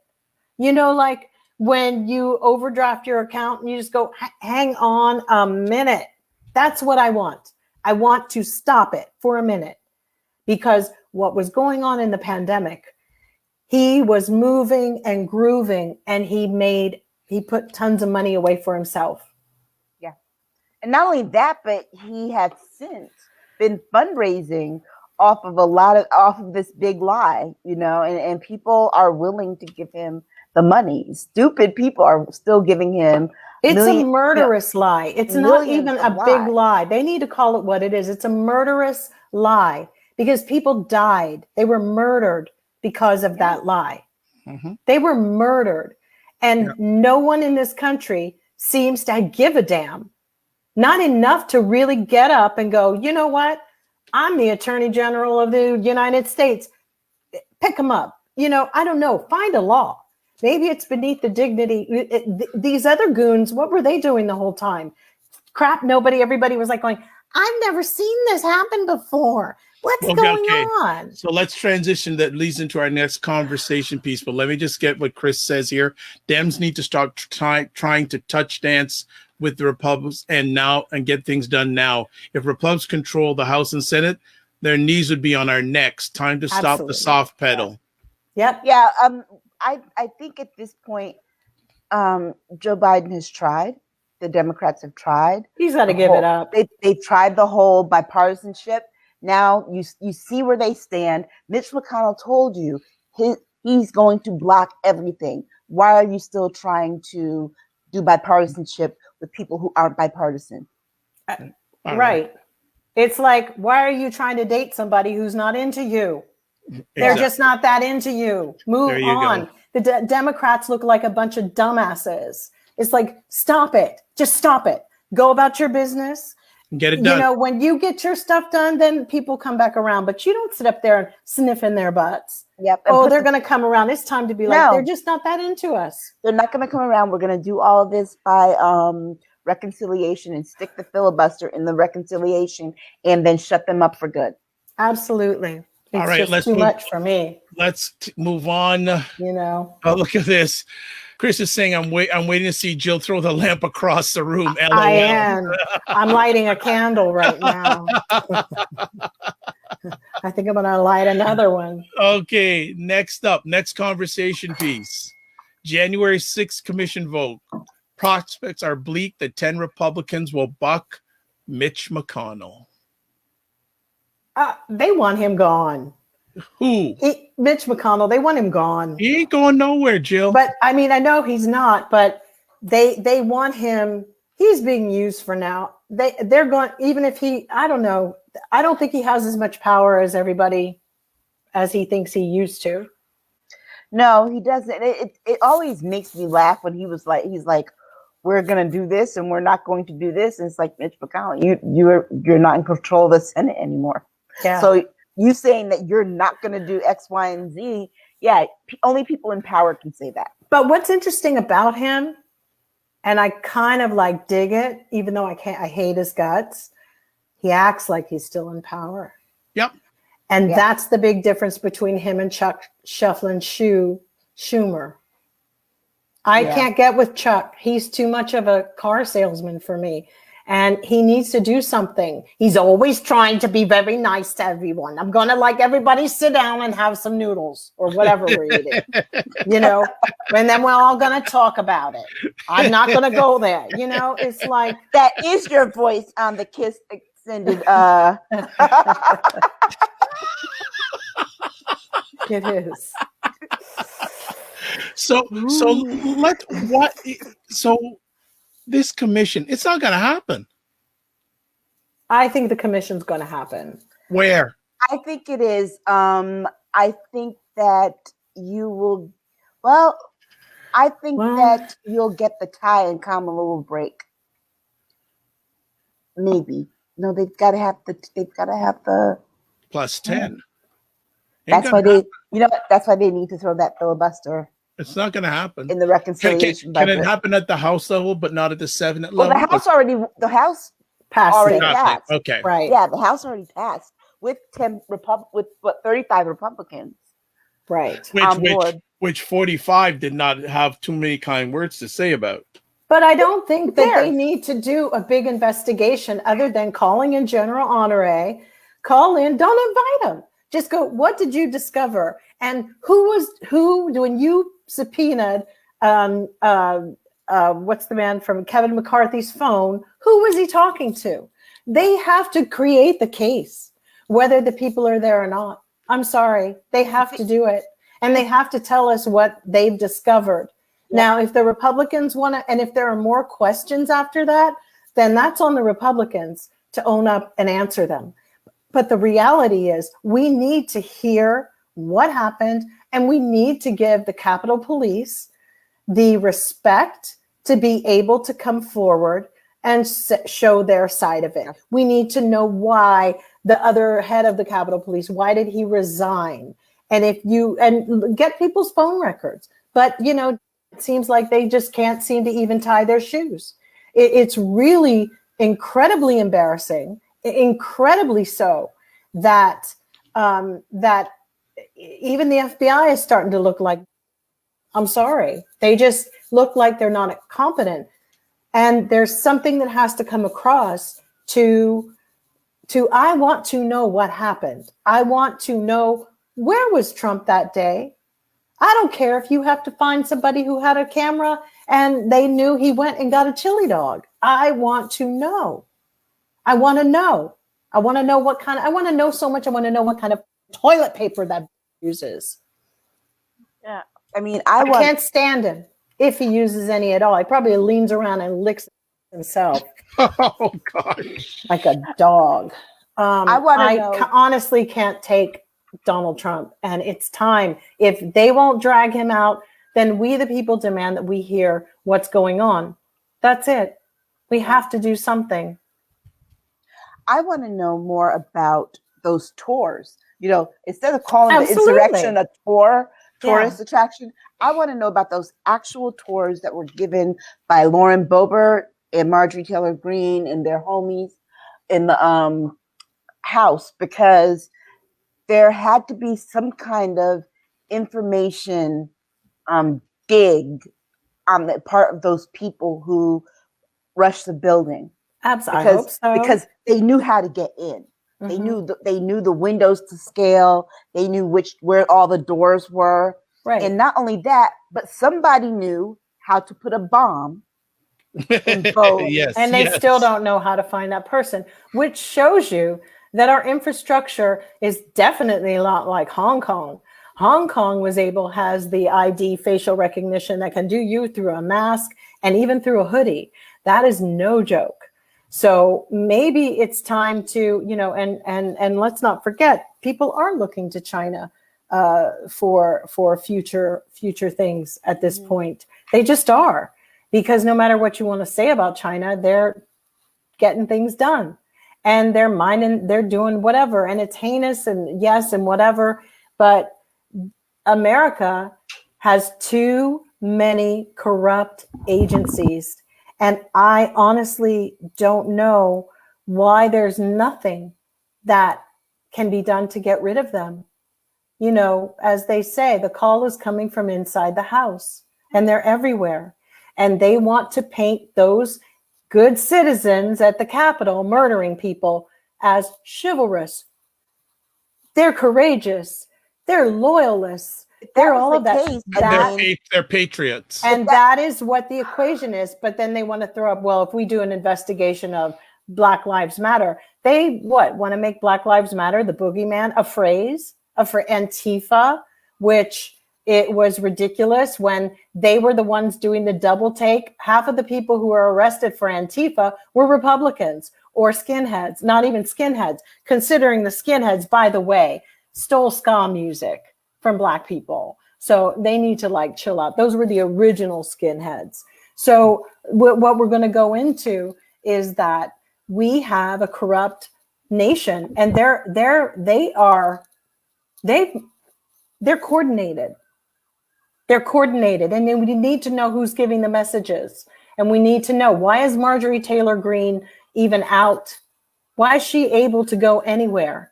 You know, like when you overdraft your account and you just go, hang on a minute. That's what I want. I want to stop it for a minute. Because what was going on in the pandemic, he was moving and grooving, and he put tons of money away for himself. Yeah. And not only that, but he had since been fundraising off of this big lie, you know, and people are willing to give him the money. Stupid people are still giving him. It's a murderous lie. It's not even a big lie. They need to call it what it is. It's a murderous lie because people died. They were murdered because of that lie. Mm-hmm. They were murdered. And no one in this country seems to give a damn. Not enough to really get up and go, you know what? I'm the Attorney General of the United States. Pick them up. You know, I don't know. Find a law. Maybe it's beneath the dignity. These other goons, what were they doing the whole time? Crap, everybody was like going, I've never seen this happen before. What's going on? So let's transition. That leads into our next conversation piece. But let me just get what Chris says here. Dems need to start trying to touch dance with the Republicans and get things done now. If Republicans control the House and Senate, their knees would be on our necks. Time to stop the soft pedal. Yep. Yeah. I think at this point, Joe Biden has tried. The Democrats have tried. He's got to give it up. They've tried the whole bipartisanship. Now you see where they stand. Mitch McConnell told you he's going to block everything. Why are you still trying to do bipartisanship with people who aren't bipartisan? Right. It's like, why are you trying to date somebody who's not into you? They're just not that into you. Move on. The Democrats look like a bunch of dumbasses. It's like, stop it. Just stop it. Go about your business. Get it done. You know, when you get your stuff done, then people come back around. But you don't sit up there and sniff in their butts. Yep. Oh, they're going to come around. It's time to be like, they're just not that into us. They're not going to come around. We're going to do all of this by reconciliation and stick the filibuster in the reconciliation and then shut them up for good. Absolutely. It's all right, just too much for me. Let's move on. You know. Oh, look at this. Chris is saying, I'm waiting to see Jill throw the lamp across the room. LOL. I am. I'm lighting a candle right now. I think I'm going to light another one. Okay, next conversation piece. January 6th commission vote. Prospects are bleak that 10 Republicans will buck Mitch McConnell. They want him gone. Who? Mitch McConnell. They want him gone. He ain't going nowhere, Jill. But I mean, I know he's not, but they want him. He's being used for now. They're going, even if I don't know. I don't think he has as much power as he thinks he used to. No, he doesn't. It always makes me laugh when he's like, we're gonna do this and we're not going to do this. And it's like, Mitch McConnell, you're not in control of the Senate anymore. Yeah. So you saying that you're not gonna do X, Y, and Z, yeah, only people in power can say that. But what's interesting about him, and I kind of like dig it, even though I hate his guts, he acts like he's still in power. Yep. And that's the big difference between him and Chuck Schumer. I can't get with Chuck. He's too much of a car salesman for me. And he needs to do something. He's always trying to be very nice to everyone. I'm going to like everybody sit down and have some noodles or whatever we're eating, you know, and then we're all going to talk about it. I'm not going to go there. You know, it's like. That is your voice on the Kiss extended. It is. So this commission, it's not going to happen. I think the commission's going to happen. Where? I think it is. I think that you will. Well, I think that you'll get the tie and Kamala will break. Maybe. No, they've got to have the plus 10. That's why they. You know what? That's why they need to throw that filibuster. It's not going to happen in the reconciliation. Can it happen at the House level, but not at the Senate level? Well, the House passed. Already passed. Okay, right. Yeah, the House already passed with 35 Republicans. Right. Which 45 did not have too many kind words to say about. But I don't think that they need to do a big investigation other than calling in General Honore. Call in. Don't invite them. Just go. What did you discover? And who when you subpoenaed what's the man from Kevin McCarthy's phone? Who was he talking to? They have to create the case, whether the people are there or not. I'm sorry. They have to do it. And they have to tell us what they've discovered. Yeah. Now, if the Republicans want to, and if there are more questions after that, then that's on the Republicans to own up and answer them. But the reality is we need to hear what happened, and we need to give the Capitol Police the respect to be able to come forward and show their side of it. We need to know why the other head of the Capitol Police, why did he resign? And get people's phone records. But, you know, it seems like they just can't seem to even tie their shoes. It's really incredibly embarrassing, incredibly so, that even the FBI is starting to look like, I'm sorry, they just look like they're not competent. And there's something that has to come across to I want to know what happened. I want to know, where was Trump that day? I don't care if you have to find somebody who had a camera and they knew he went and got a chili dog. I want to know. I want to know. I want to know I want to know so much. I want to know what kind of toilet paper that uses. Yeah. I mean, I can't stand him if he uses any at all. He probably leans around and licks himself. Oh, gosh. Like a dog. I honestly can't take Donald Trump, and it's time. If they won't drag him out, then we, the people, demand that we hear what's going on. That's it. We have to do something. I want to know more about those tours. You know, instead of calling the insurrection a tourist attraction, I want to know about those actual tours that were given by Lauren Boebert and Marjorie Taylor Greene and their homies in the House, because there had to be some kind of information dig on the part of those people who rushed the building. Absolutely, I hope so. Because they knew how to get in. Mm-hmm. They knew the windows to scale. They knew where all the doors were. Right. And not only that, but somebody knew how to put a bomb in both. Yes, and they still don't know how to find that person, which shows you that our infrastructure is definitely a lot like Hong Kong. Hong Kong has the ID facial recognition that can do you through a mask and even through a hoodie. That is no joke. So maybe it's time to, you know, and let's not forget, people are looking to China for future things at this point. They just are, because no matter what you want to say about China, they're getting things done, and they're minding, they're doing whatever, and it's heinous and yes and whatever, but America has too many corrupt agencies, and I honestly don't know why there's nothing that can be done to get rid of them. You know, as they say, the call is coming from inside the house, and they're everywhere. And they want to paint those good citizens at the Capitol murdering people as chivalrous. They're courageous. They're loyalists. They're all of that. They're patriots. And that is what the equation is. But then they want to throw up, well, if we do an investigation of Black Lives Matter, they want to make Black Lives Matter, the boogeyman, a phrase for Antifa, which it was ridiculous when they were the ones doing the double take. Half of the people who were arrested for Antifa were Republicans or skinheads, not even skinheads, considering the skinheads, by the way, stole ska music from Black people. So they need to like chill out. Those were the original skinheads. So what we're going to go into is that we have a corrupt nation, and they're coordinated. They're coordinated, and then we need to know who's giving the messages, and we need to know, why is Marjorie Taylor Greene even out? Why is she able to go anywhere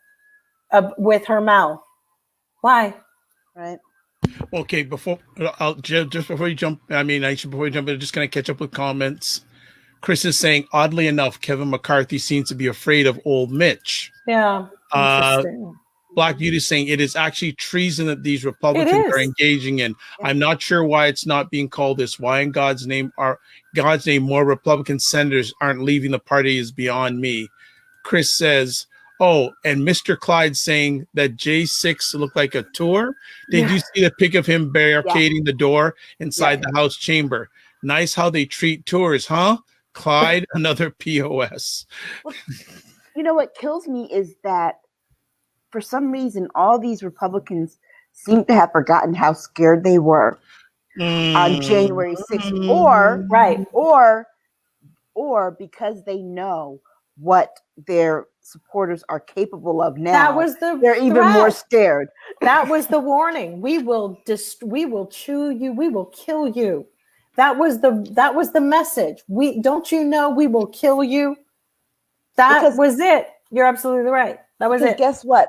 with her mouth? Why? Right. Okay, before you jump, Aisha, before you jump, I'm just going to catch up with comments. Chris is saying, oddly enough, Kevin McCarthy seems to be afraid of old Mitch. Yeah. Interesting. Black Beauty is saying it is actually treason that these Republicans are engaging in. Yeah. I'm not sure why it's not being called this. Why in God's name more Republican senators aren't leaving the party is beyond me. Chris says, oh, and Mr. Clyde saying that J6 looked like a tour. Did you see the pic of him barricading the door inside the House chamber? Nice how they treat tours, huh? Clyde, another POS. Well, you know what kills me is that for some reason, all these Republicans seem to have forgotten how scared they were on January 6th, or because they know what their supporters are capable of now. They're even more scared. That was the warning. We will chew you. We will kill you. That was the message. Don't you know we will kill you? That was it. You're absolutely right. That was it. Guess what?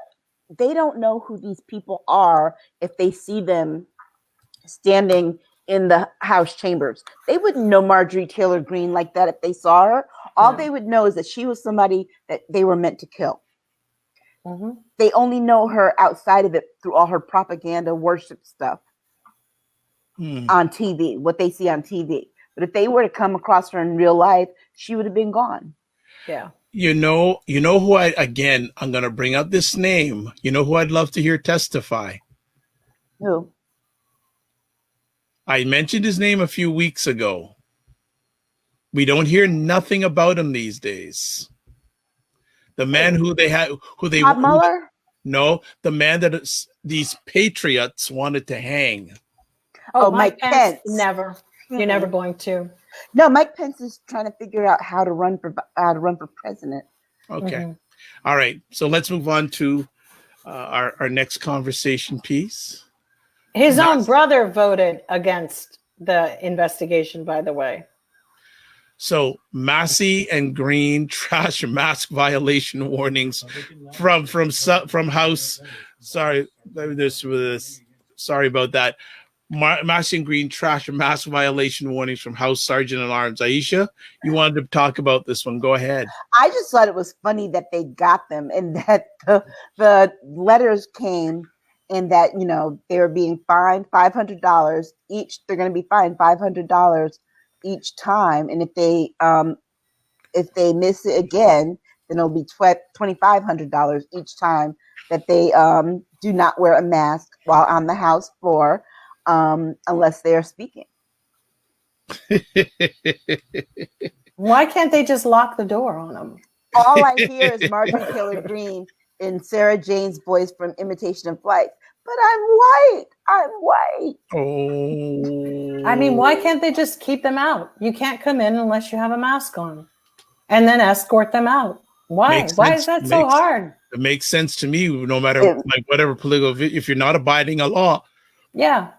They don't know who these people are if they see them standing in the House chambers. They wouldn't know Marjorie Taylor Greene like that if they saw her. All they would know is that she was somebody that they were meant to kill. Mm-hmm. They only know her outside of it through all her propaganda worship stuff on TV, what they see on TV. But if they were to come across her in real life, she would have been gone. Yeah. You know who I'm going to bring up this name. You know who I'd love to hear testify? Who? I mentioned his name a few weeks ago. We don't hear nothing about him these days. The man Bob Mueller? No, the man that these patriots wanted to hang. Oh, Mike Pence. Never. You're never going to. No, Mike Pence is trying to figure out how to run for president. Okay. Mm-hmm. All right. So let's move on to our next conversation piece. His own brother voted against the investigation, by the way. So Massie and Greene trash mask violation warnings from House. Sorry, sorry about that. Massie and Greene trash mask violation warnings from House Sergeant at Arms. Aisha, you wanted to talk about this one. Go ahead. I just thought it was funny that they got them and that the letters came and that, they were being fined $500 each. They're going to be fined $500 each time. And if they miss it again, then it'll be $2,500 each time that they do not wear a mask while on the House floor. Unless they are speaking. Why can't they just lock the door on them? All I hear is Marvin Taylor Greene and Sarah Jane's voice from Imitation of Life. But I'm white. I'm white. Oh. I mean, why can't they just keep them out? You can't come in unless you have a mask on, and then escort them out. Why? Why is that so hard? It makes sense to me, no matter like whatever political, if you're not abiding a law. Yeah.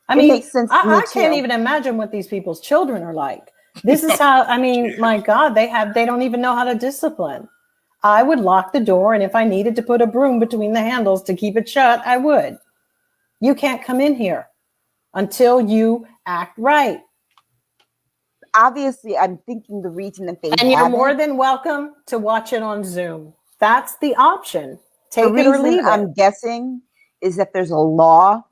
I mean, makes sense to me I can't too. even imagine what these people's children are like. This is how, I mean, my God, they don't even know how to discipline. I would lock the door, and if I needed to put a broom between the handles to keep it shut, I would. You can't come in here until you act right. Obviously, I'm thinking the reason that they and you're more than welcome to watch it on Zoom. That's the option. Take it or leave it. I'm guessing is that there's a law.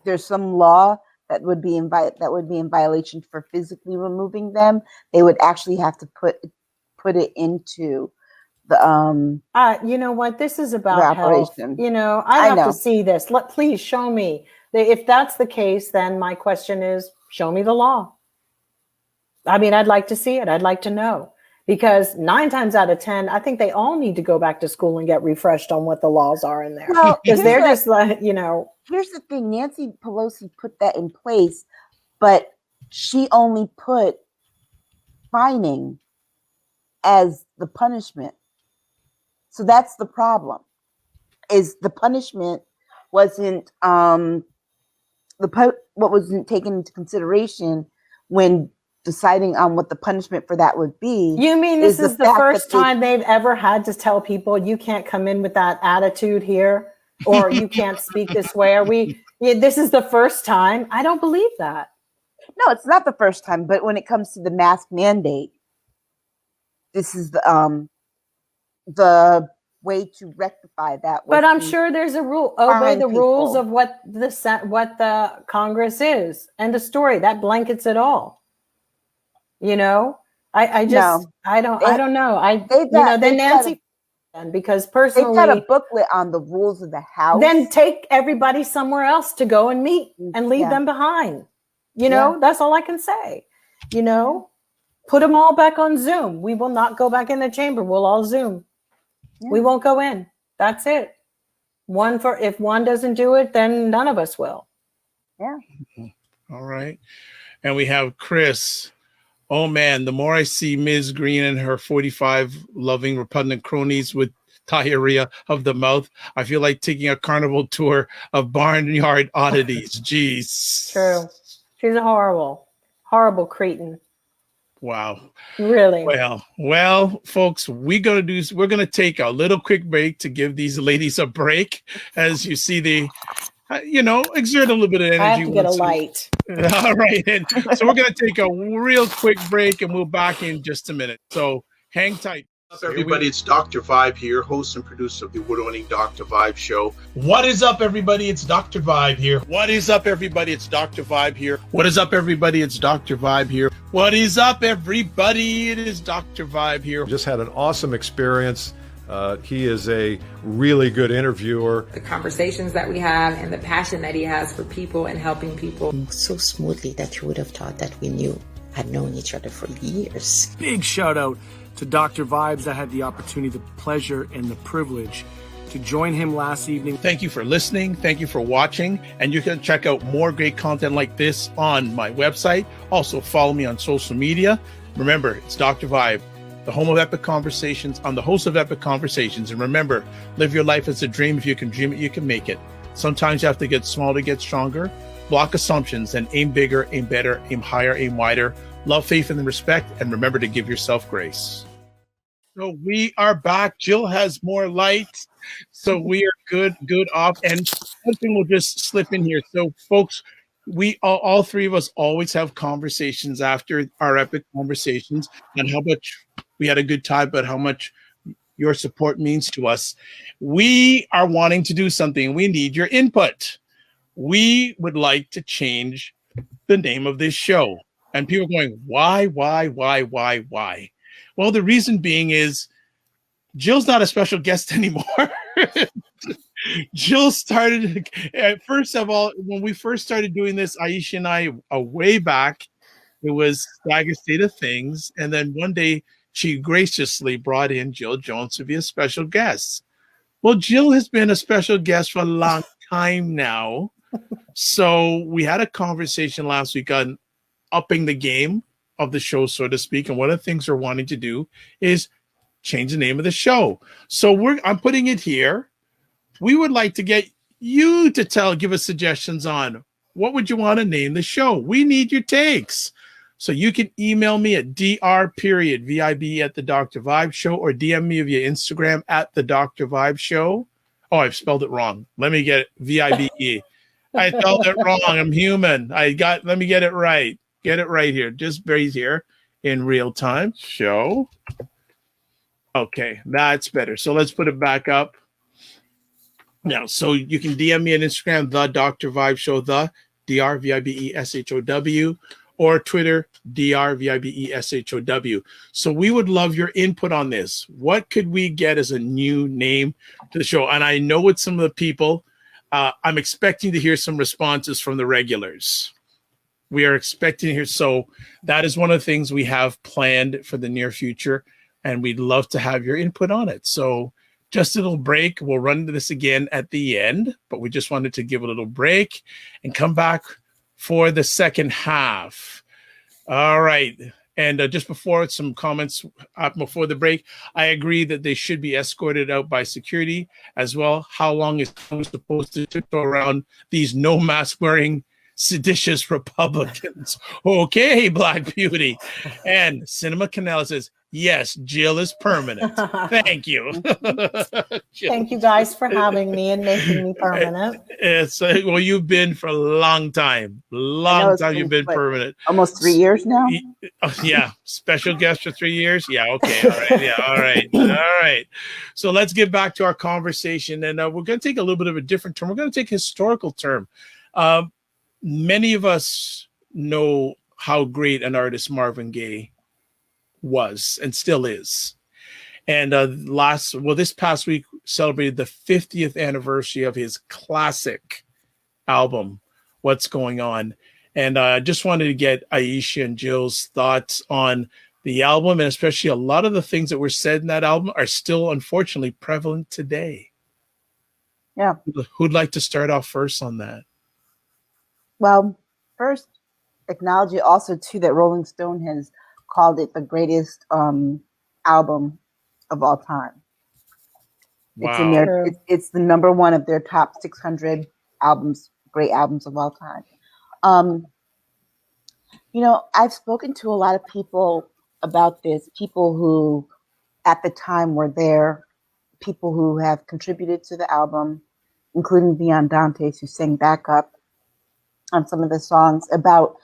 There's some law that would be in violation for physically removing them. They would actually have to put it into the you know what, this is about health. You know, I have to see this. Please show me. If that's the case, then my question is, show me the law. I mean, I'd like to see it. I'd like to know, because 9 times out of 10, I think they all need to go back to school and get refreshed on what the laws are in there. Because they're just like, you know. Here's the thing. Nancy Pelosi put that in place, but she only put fining as the punishment. So that's the problem, is the punishment wasn't what wasn't taken into consideration when deciding on what the punishment for that would be. You mean this is the first time they've ever had to tell people you can't come in with that attitude here, or you can't speak this way? This is the first time? I don't believe that. No, it's not the first time, but when it comes to the mask mandate, this is the way to rectify that. But I'm sure there's a rule. Obey the rules of what the Congress is, and the story that blankets it all. You know, I don't know. Then Nancy, because personally, they've got a booklet on the rules of the House. Then take everybody somewhere else to go and meet and leave them behind. You know, that's all I can say. You know, put them all back on Zoom. We will not go back in the chamber. We'll all Zoom. Yeah. We won't go in. That's it. If one doesn't do it, then none of us will. Yeah. All right. And we have Chris. Oh man, the more I see Ms. Greene and her 45 loving repugnant cronies with diarrhea of the mouth, I feel like taking a carnival tour of barnyard oddities. Jeez. True. She's a horrible cretin. Wow. Really? Well, folks, we're gonna take a little quick break to give these ladies a break. As you see, they exert a little bit of energy. I have to get a light. All right. And so we're going to take a real quick break, and we'll back in just a minute. So hang tight. What's up, everybody? It's Dr. Vibe here, host and producer of the award-winning Dr. Vibe show. What is up, everybody? It's Dr. Vibe here. What is up, everybody? It's Dr. Vibe here. What is up, everybody? It's Dr. Vibe here. What is up, everybody? It is Dr. Vibe here. Just had an awesome experience. He is a really good interviewer. The conversations that we have and the passion that he has for people and helping people. So smoothly that you would have thought that we had known each other for years. Big shout out to Dr. Vibes. I had the opportunity, the pleasure, and the privilege to join him last evening. Thank you for listening. Thank you for watching. And you can check out more great content like this on my website. Also follow me on social media. Remember, it's Dr. Vibe, the home of epic conversations. I'm the host of Epic Conversations. And remember, live your life as a dream. If you can dream it, you can make it. Sometimes you have to get small to get stronger. Block assumptions and aim bigger, aim better, aim higher, aim wider. Love, faith, and respect. And remember to give yourself grace. So we are back. Jill has more light. So we are good off. And something will just slip in here. So folks, we all three of us always have conversations after our epic conversations and how much we had a good time, but how much your support means to us. We are wanting to do something. We need your input. We would like to change the name of this show. And people are going, why? Well, the reason being is Jill's not a special guest anymore. Jill started, first of all, when we first started doing this, Aisha and I, way back, it was Staggers State of Things. And then one day she graciously brought in Jill Jones to be a special guest. Well, Jill has been a special guest for a long time now. So we had a conversation last week on upping the game of the show, so to speak. And one of the things we're wanting to do is change the name of the show. So I'm putting it here. We would like to get you to give us suggestions on what would you want to name the show. We need your takes. So you can email me at dr.vib at the Dr. Vibe Show, or DM me via Instagram at the Dr. Vibe Show. Oh, I've spelled it wrong. Let me get it. VIBE. I spelled it wrong. I'm human. Let me get it right. Get it right here. Just breathe here in real time. Show. Okay, that's better. So let's put it back up. Now, so you can DM me on Instagram, the Dr. Vibe Show, the DRVIBESHOW, or Twitter, DRVIBESHOW. So we would love your input on this. What could we get as a new name to the show? And I know with some of the people, I'm expecting to hear some responses from the regulars. We are expecting to hear. So that is one of the things we have planned for the near future, and we'd love to have your input on it. So just a little break. We'll run into this again at the end, but we just wanted to give a little break and come back for the second half. All right. And just before, some comments before the break, I agree that they should be escorted out by security as well. How long is Congress supposed to tiptoe around these no mask wearing seditious Republicans? Okay, Black Beauty. And Cinema Canal says, yes, Jill is permanent. Thank you. Thank you guys for having me and making me permanent. It's well, you've been for a long time. Long time you've been permanent. Almost 3 years now. Yeah, special guest for 3 years. Yeah, okay, all right. Yeah, all right, all right. So let's get back to our conversation, and we're going to take a little bit of a different term. We're going to take a historical term. Many of us know how great an artist Marvin Gaye was and still is. And this past week celebrated the 50th anniversary of his classic album, What's Going On. And I just wanted to get Aisha and Jill's thoughts on the album, and especially a lot of the things that were said in that album are still unfortunately prevalent today. Yeah. Who'd like to start off first on that? Well, first, acknowledge it also too that Rolling Stone has called it the greatest album of all time. Wow. It's in their, it's the number one of their top 600 albums, great albums of all time. You know, I've spoken to a lot of people about this, people who at the time were there, people who have contributed to the album, including Beyond Dantes, who sang backup on some of the songs about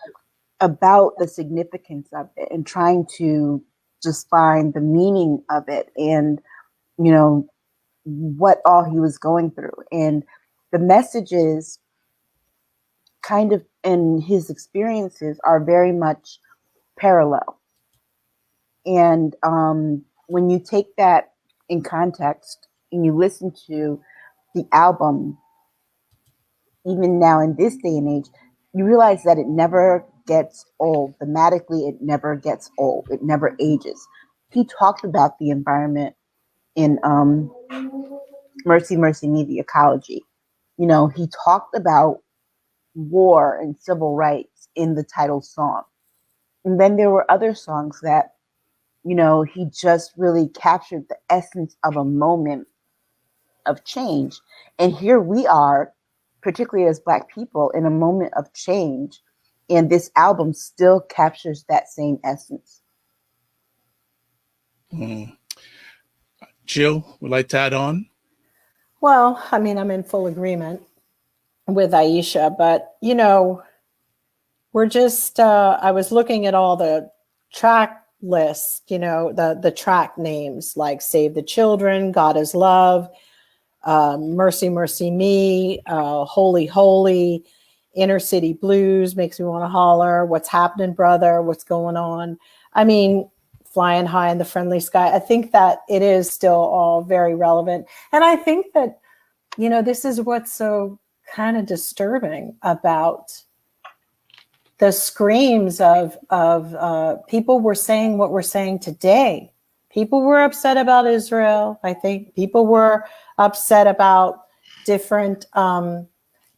the significance of it and trying to just find the meaning of it and, you know, what all he was going through. And the messages kind of in his experiences are very much parallel. And when you take that in context and you listen to the album, even now in this day and age, you realize that it never gets old. Thematically, it never gets old. It never ages. He talked about the environment in Mercy, Mercy Me, the ecology. You know, he talked about war and civil rights in the title song. And then there were other songs that, you know, he just really captured the essence of a moment of change. And here we are, particularly as Black people, in a moment of change. And this album still captures that same essence. Jill, would like to add on? Well, I mean, I'm in full agreement with Aisha, but, you know, we're just, I was looking at all the track lists, you know, the track names like Save the Children, God is Love, Mercy, Mercy Me, Holy, Holy, Inner City Blues, Makes Me Want to Holler, What's Happening, Brother, What's Going On. I mean, Flying High in the Friendly Sky. I think that it is still all very relevant. And I think that, you know, this is what's so kind of disturbing about the screams of people were saying what we're saying today. People were upset about Israel. I think people were upset about different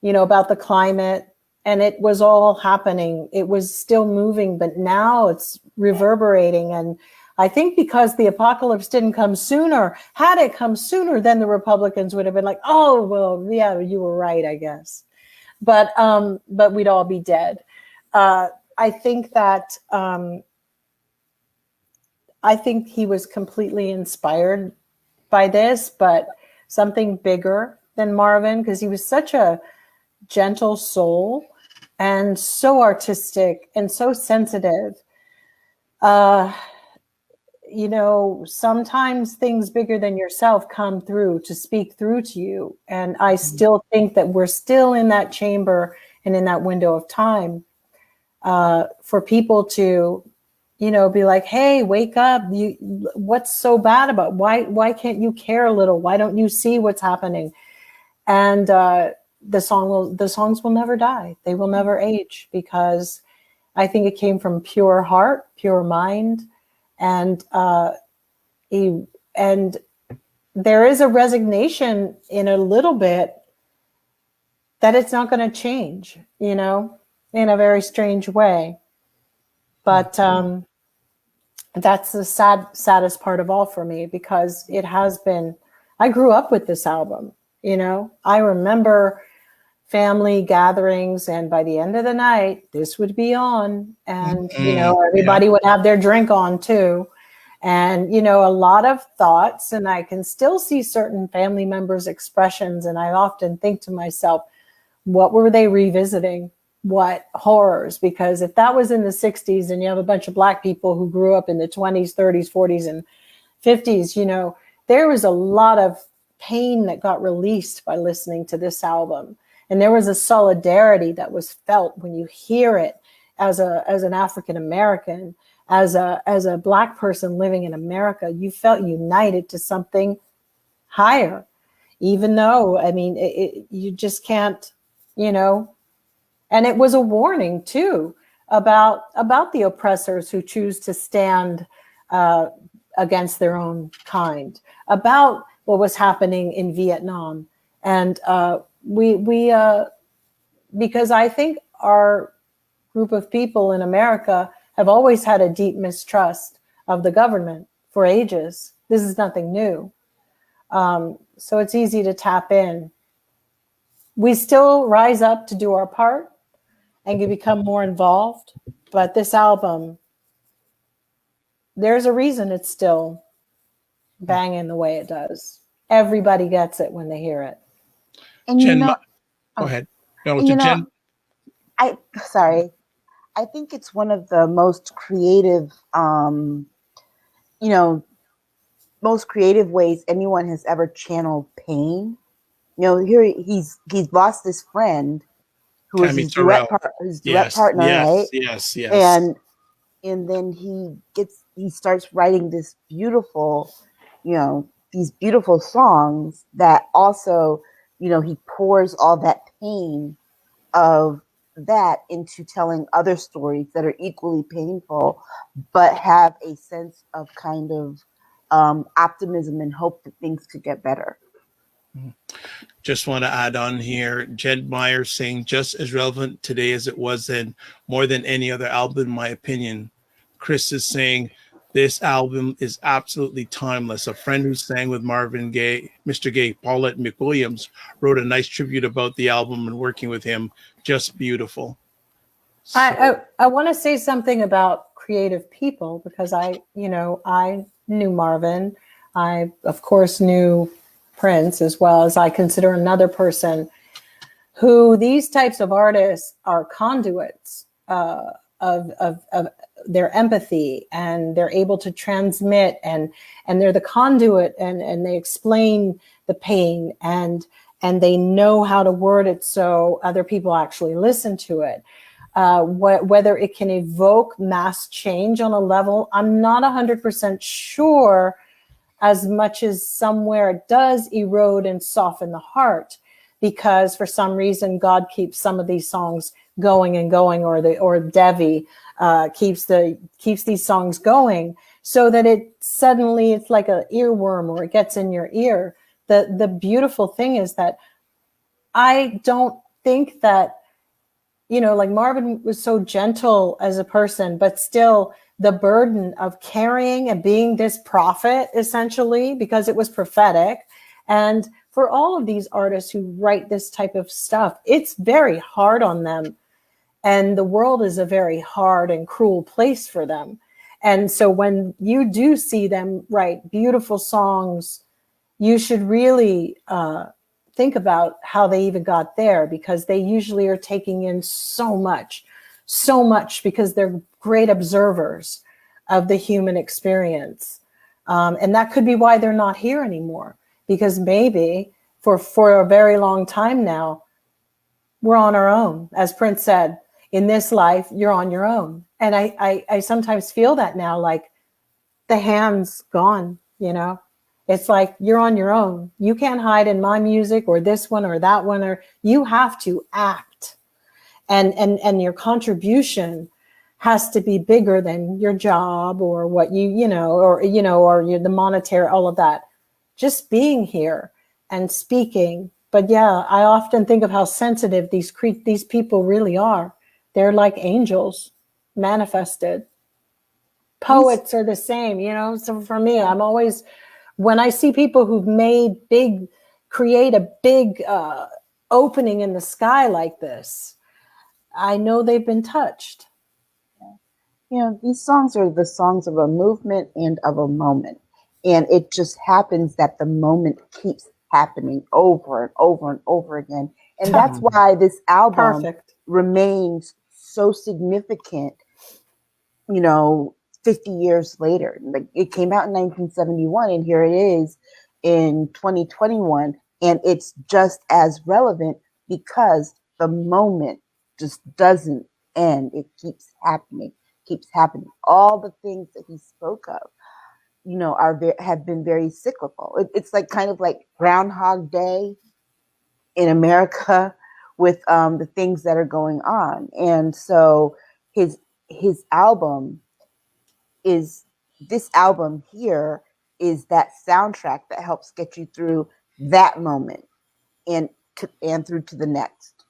about the climate, and it was all happening. It was still moving, but now it's reverberating. And I think because the apocalypse didn't come sooner, had it come sooner, then the Republicans would have been like, oh, well, yeah, you were right, I guess. But we'd all be dead. I think that I think he was completely inspired by this, but something bigger than Marvin, because he was such a gentle soul and so artistic and so sensitive. Sometimes things bigger than yourself come through to speak through to you. And I still think that we're still in that chamber and in that window of time for people to, be like, hey, wake up. What's so bad about why can't you care a little? Why don't you see what's happening? And the songs will never die. They will never age, because I think it came from pure heart, pure mind. And there is a resignation in a little bit that it's not going to change, in a very strange way. But that's the saddest part of all for me, because it has been, I grew up with this album, I remember family gatherings, and by the end of the night, this would be on, and, everybody would have their drink on too. And, a lot of thoughts, and I can still see certain family members' expressions. And I often think to myself, what were they revisiting? What horrors? Because if that was in the 60s and you have a bunch of Black people who grew up in the 20s, 30s, 40s, and 50s, there was a lot of pain that got released by listening to this album. And there was a solidarity that was felt when you hear it as an African American, as a Black person living in America. You felt united to something higher, even though, you just can't, And it was a warning too about the oppressors who choose to stand against their own kind, about what was happening in Vietnam. And we because I think our group of people in America have always had a deep mistrust of the government for ages. This is nothing new. So it's easy to tap in. We still rise up to do our part and can become more involved. But this album, there's a reason it's still banging the way it does. Everybody gets it when they hear it. And Jen, go ahead. No, Jen. I think it's one of the most creative, most creative ways anyone has ever channeled pain. Here he's lost his friend who was his duet partner, right? Yes. And then he starts writing this beautiful, these beautiful songs that also, he pours all that pain of that into telling other stories that are equally painful, but have a sense of kind of optimism and hope that things could get better. Just want to add on here, Jed Meyer saying, just as relevant today as it was then, more than any other album, in my opinion. Chris is saying, this album is absolutely timeless. A friend who sang with Marvin Gaye, Mr. Gaye, Paulette McWilliams, wrote a nice tribute about the album and working with him. Just beautiful. So, I want to say something about creative people, because I knew Marvin. I, of course, knew Prince, as well as I consider another person who these types of artists are conduits of their empathy, and they're able to transmit, and they're the conduit, and they explain the pain, and they know how to word it so other people actually listen to it. Whether it can evoke mass change on a level, I'm not 100% sure, as much as somewhere it does erode and soften the heart, because for some reason God keeps some of these songs going and going, or Devi keeps these songs going, so that it's like an earworm, or it gets in your ear. The beautiful thing is that I don't think that, you know, like Marvin was so gentle as a person, but still the burden of carrying and being this prophet, essentially, because it was prophetic. And for all of these artists who write this type of stuff, it's very hard on them. And the world is a very hard and cruel place for them. And so when you do see them write beautiful songs, you should really think about how they even got there, because they usually are taking in so much because they're great observers of the human experience. And that could be why they're not here anymore, because maybe for a very long time now, we're on our own. As Prince said, in this life, you're on your own. And I sometimes feel that now, like the hand's gone, you know? It's like you're on your own. You can't hide in my music or this one or that one, or you have to act. And your contribution has to be bigger than your job or what or the monetary, all of that. Just being here and speaking. But yeah, I often think of how sensitive these people really are. They're like angels manifested. Poets are the same, you know? So for me, I'm always, when I see people who've create a big opening in the sky like this, I know they've been touched. You know, these songs are the songs of a movement and of a moment. And it just happens that the moment keeps happening over and over and over again. And that's why this album remains so significant, 50 years later. Like, it came out in 1971, and here it is in 2021. And it's just as relevant because the moment just doesn't end. It keeps happening. All the things that he spoke of, have been very cyclical. It's like kind of like Groundhog Day in America with the things that are going on. And so his album this album here is that soundtrack that helps get you through that moment and through to the next.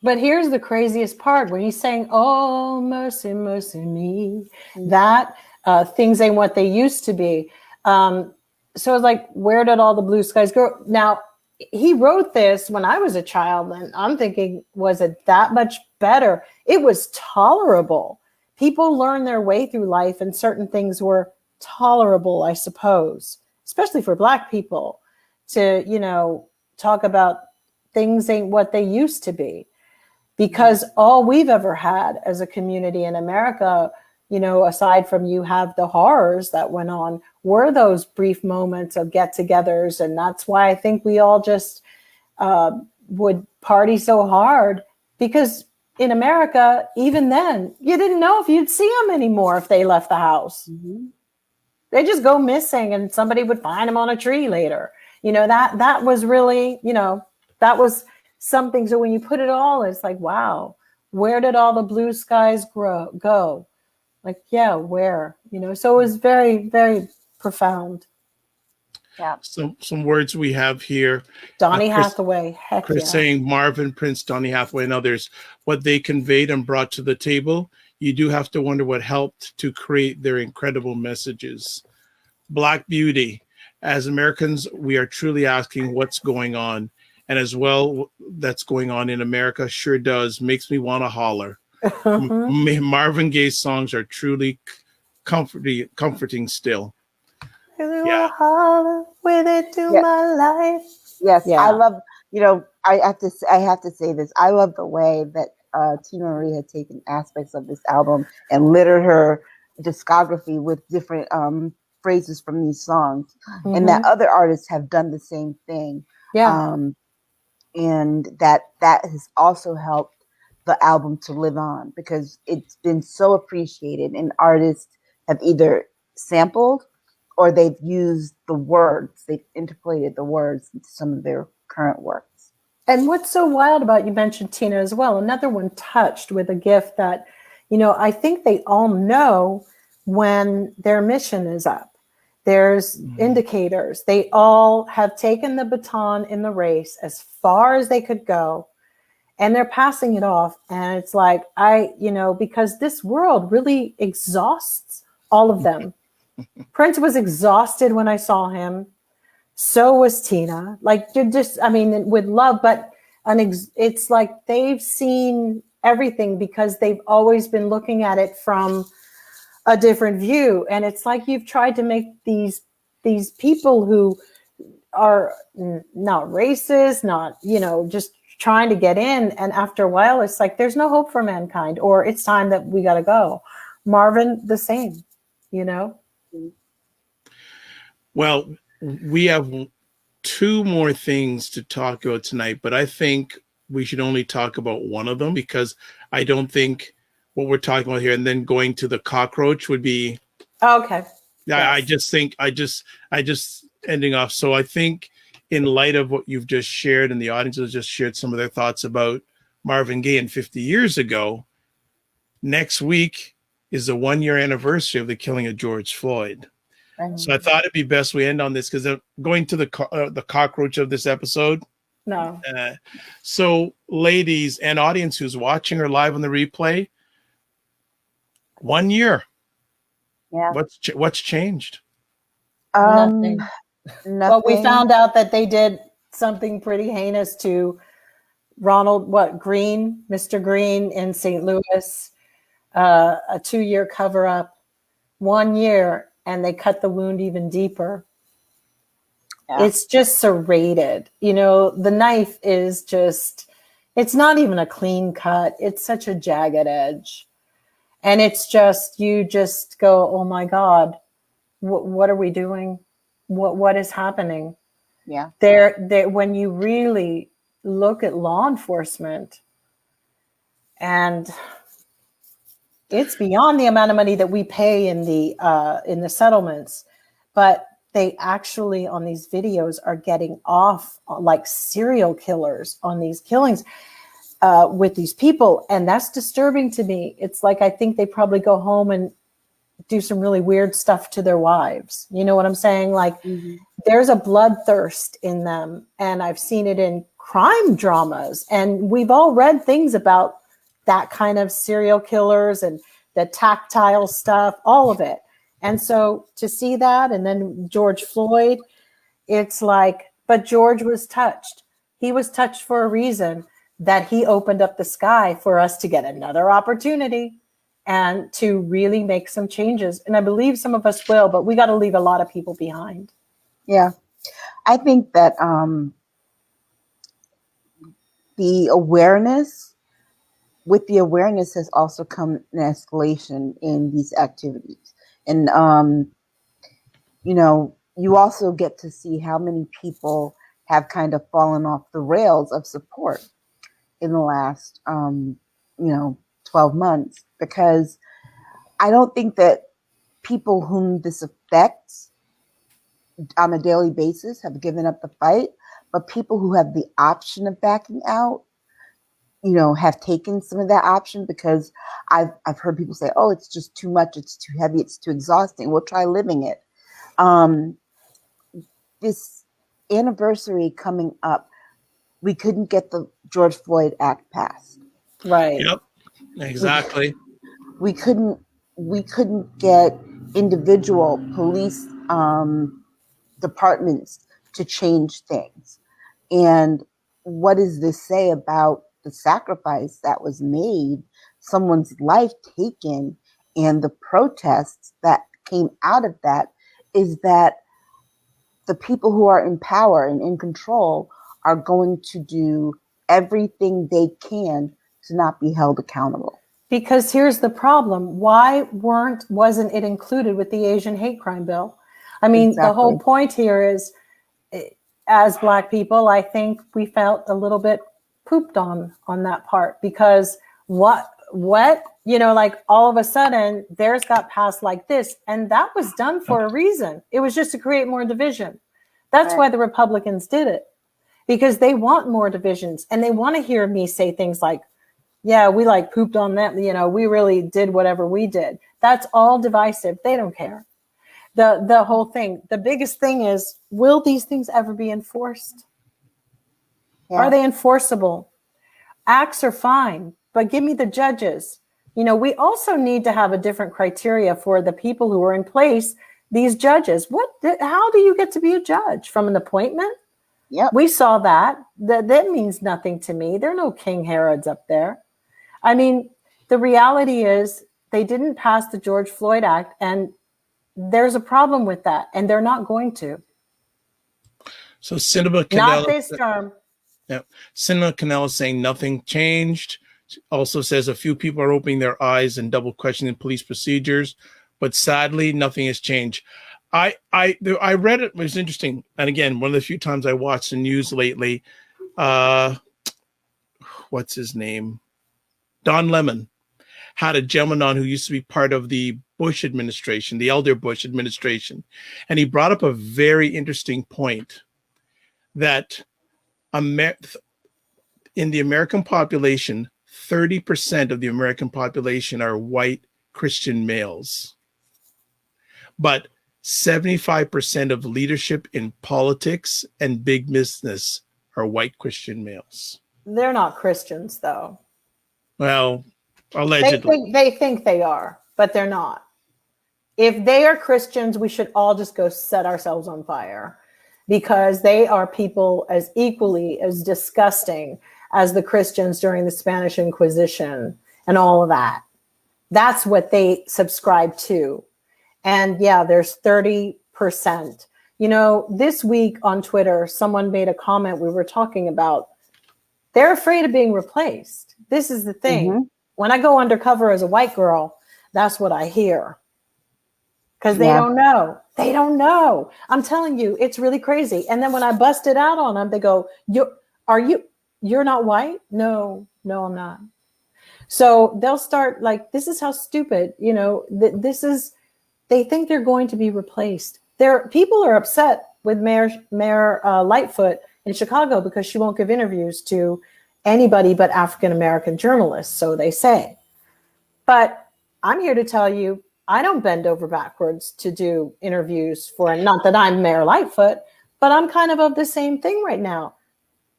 But here's the craziest part, when he's saying, "Oh, mercy, mercy me," that things ain't what they used to be. So it's like, where did all the blue skies go? Now, he wrote this when I was a child, and I'm thinking, was it that much better? It was tolerable. People learned their way through life, and certain things were tolerable, I suppose, especially for Black people, to, talk about things ain't what they used to be. Because all we've ever had as a community in America, aside from you have the horrors that went on, were those brief moments of get-togethers. And that's why I think we all just would party so hard, because in America, even then, you didn't know if you'd see them anymore if they left the house. Mm-hmm. They just go missing, and somebody would find them on a tree later. That was really, that was something. So when you put it all, it's like, wow, where did all the blue skies go? Like, yeah, where? So it was very, very profound. Yeah. Some words we have here. Donny Hathaway. Heck Chris saying Marvin, Prince, Donny Hathaway, and others, what they conveyed and brought to the table. You do have to wonder what helped to create their incredible messages. Black Beauty. As Americans, we are truly asking what's going on. And as well, that's going on in America sure does. Makes me want to holler. Marvin Gaye's songs are truly comforting still. Yeah. Holler with it to my life. Yes, yeah. I love, I have to say this. I love the way that Tina Marie had taken aspects of this album and littered her discography with different phrases from these songs. Mm-hmm. And that other artists have done the same thing. Yeah. And that has also helped the album to live on, because it's been so appreciated, and artists have either sampled or they've used the words, they've interpolated the words into some of their current works. And what's so wild about, you mentioned Tina as well, another one touched with a gift that, I think they all know when their mission is up. There's indicators. They all have taken the baton in the race as far as they could go. and they're passing it off. And it's like, because this world really exhausts all of them. Prince was exhausted when I saw him. So was Tina. Like, you're just, with love, but it's like they've seen everything because they've always been looking at it from a different view. And it's like you've tried to make these people who are not racist, not, just trying to get in. And after a while, it's like, there's no hope for mankind, or it's time that we got to go. Marvin, the same, Well, we have 2 more things to talk about tonight, but I think we should only talk about one of them, because I don't think what we're talking about here and then going to the cockroach would be okay. Yeah, Yes. I just ending off. So I think in light of what you've just shared, and the audience has just shared some of their thoughts about Marvin Gaye and 50 years ago, next week is the 1-year anniversary of the killing of George Floyd. So I thought it'd be best we end on this, because going to the cockroach of this episode. No. So ladies and audience who's watching or live on the replay, 1 year. Yeah. What's changed? Nothing. Nothing. Well, we found out that they did something pretty heinous to Greene, Mr. Greene in St. Louis, a 2-year cover up, 1 year, and they cut the wound even deeper. Yeah. It's just serrated. The knife is just, it's not even a clean cut. It's such a jagged edge. And it's just, you just go, oh my God, what are we doing? What is happening? Yeah. When you really look at law enforcement, and it's beyond the amount of money that we pay in the settlements, but they actually on these videos are getting off like serial killers on these killings with these people. And that's disturbing to me. It's like, I think they probably go home and do some really weird stuff to their wives. You know what I'm saying? Like there's a bloodthirst in them. And I've seen it in crime dramas. And we've all read things about that kind of serial killers and the tactile stuff, all of it. And so to see that, and then George Floyd, it's like, but George was touched. He was touched for a reason, that he opened up the sky for us to get another opportunity and to really make some changes. And I believe some of us will, but we got to leave a lot of people behind. Yeah. I think that with the awareness has also come an escalation in these activities. And, you also get to see how many people have kind of fallen off the rails of support in the last, 12 months, because I don't think that people whom this affects on a daily basis have given up the fight, but people who have the option of backing out, have taken some of that option, because I've heard people say, oh, it's just too much. It's too heavy. It's too exhausting. We'll try living it. This anniversary coming up, we couldn't get the George Floyd Act passed. Right. Yep. Exactly. We couldn't get individual police departments to change things. And what does this say about the sacrifice that was made, someone's life taken, and the protests that came out of that? Is that the people who are in power and in control are going to do everything they can to not be held accountable. Because here's the problem. Why wasn't it included with the Asian hate crime bill? I mean, Exactly. The whole point here is, as Black people, I think we felt a little bit pooped on that part, because what, like all of a sudden theirs got passed like this. And that was done for a reason. It was just to create more division. That's why the Republicans did it, because they want more divisions, and they want to hear me say things like, yeah, we like pooped on that. We really did whatever we did. That's all divisive. They don't care. The whole thing. The biggest thing is, will these things ever be enforced? Yeah. Are they enforceable? Acts are fine, but give me the judges. You know, we also need to have a different criteria for the people who are in place, these judges. How do you get to be a judge? From an appointment? Yep. We saw that. That means nothing to me. There are no King Herods up there. I mean, the reality is they didn't pass the George Floyd Act, and there's a problem with that, and they're not going to. So Cinema Not this term. Yeah. Cinema Canal is saying nothing changed. Also says a few people are opening their eyes and double questioning police procedures, but sadly, nothing has changed. I read it. It was interesting. And again, one of the few times I watched the news lately, what's his name? Don Lemon had a gentleman on who used to be part of the Bush administration, the elder Bush administration. And he brought up a very interesting point that in the American population, 30% of the American population are white Christian males. But 75% of leadership in politics and big business are white Christian males. They're not Christians, though. Well, allegedly. They think they are, but they're not. If they are Christians, we should all just go set ourselves on fire, because they are people as equally as disgusting as the Christians during the Spanish Inquisition and all of that. That's what they subscribe to. And yeah, there's 30%. You know, this week on Twitter, someone made a comment we were talking about. They're afraid of being replaced. This is the thing. Mm-hmm. When I go undercover as a white girl, that's what I hear. Because they don't know. They don't know. I'm telling you, it's really crazy. And then when I bust it out on them, they go, you're not white? No, I'm not. So they'll start like, this is how stupid, you know, they think they're going to be replaced. People are upset with Mayor Lightfoot in Chicago because she won't give interviews to anybody but African-American journalists, so they say. But I'm here to tell you, I don't bend over backwards to do interviews for, not that I'm Mayor Lightfoot, but I'm kind of the same thing right now.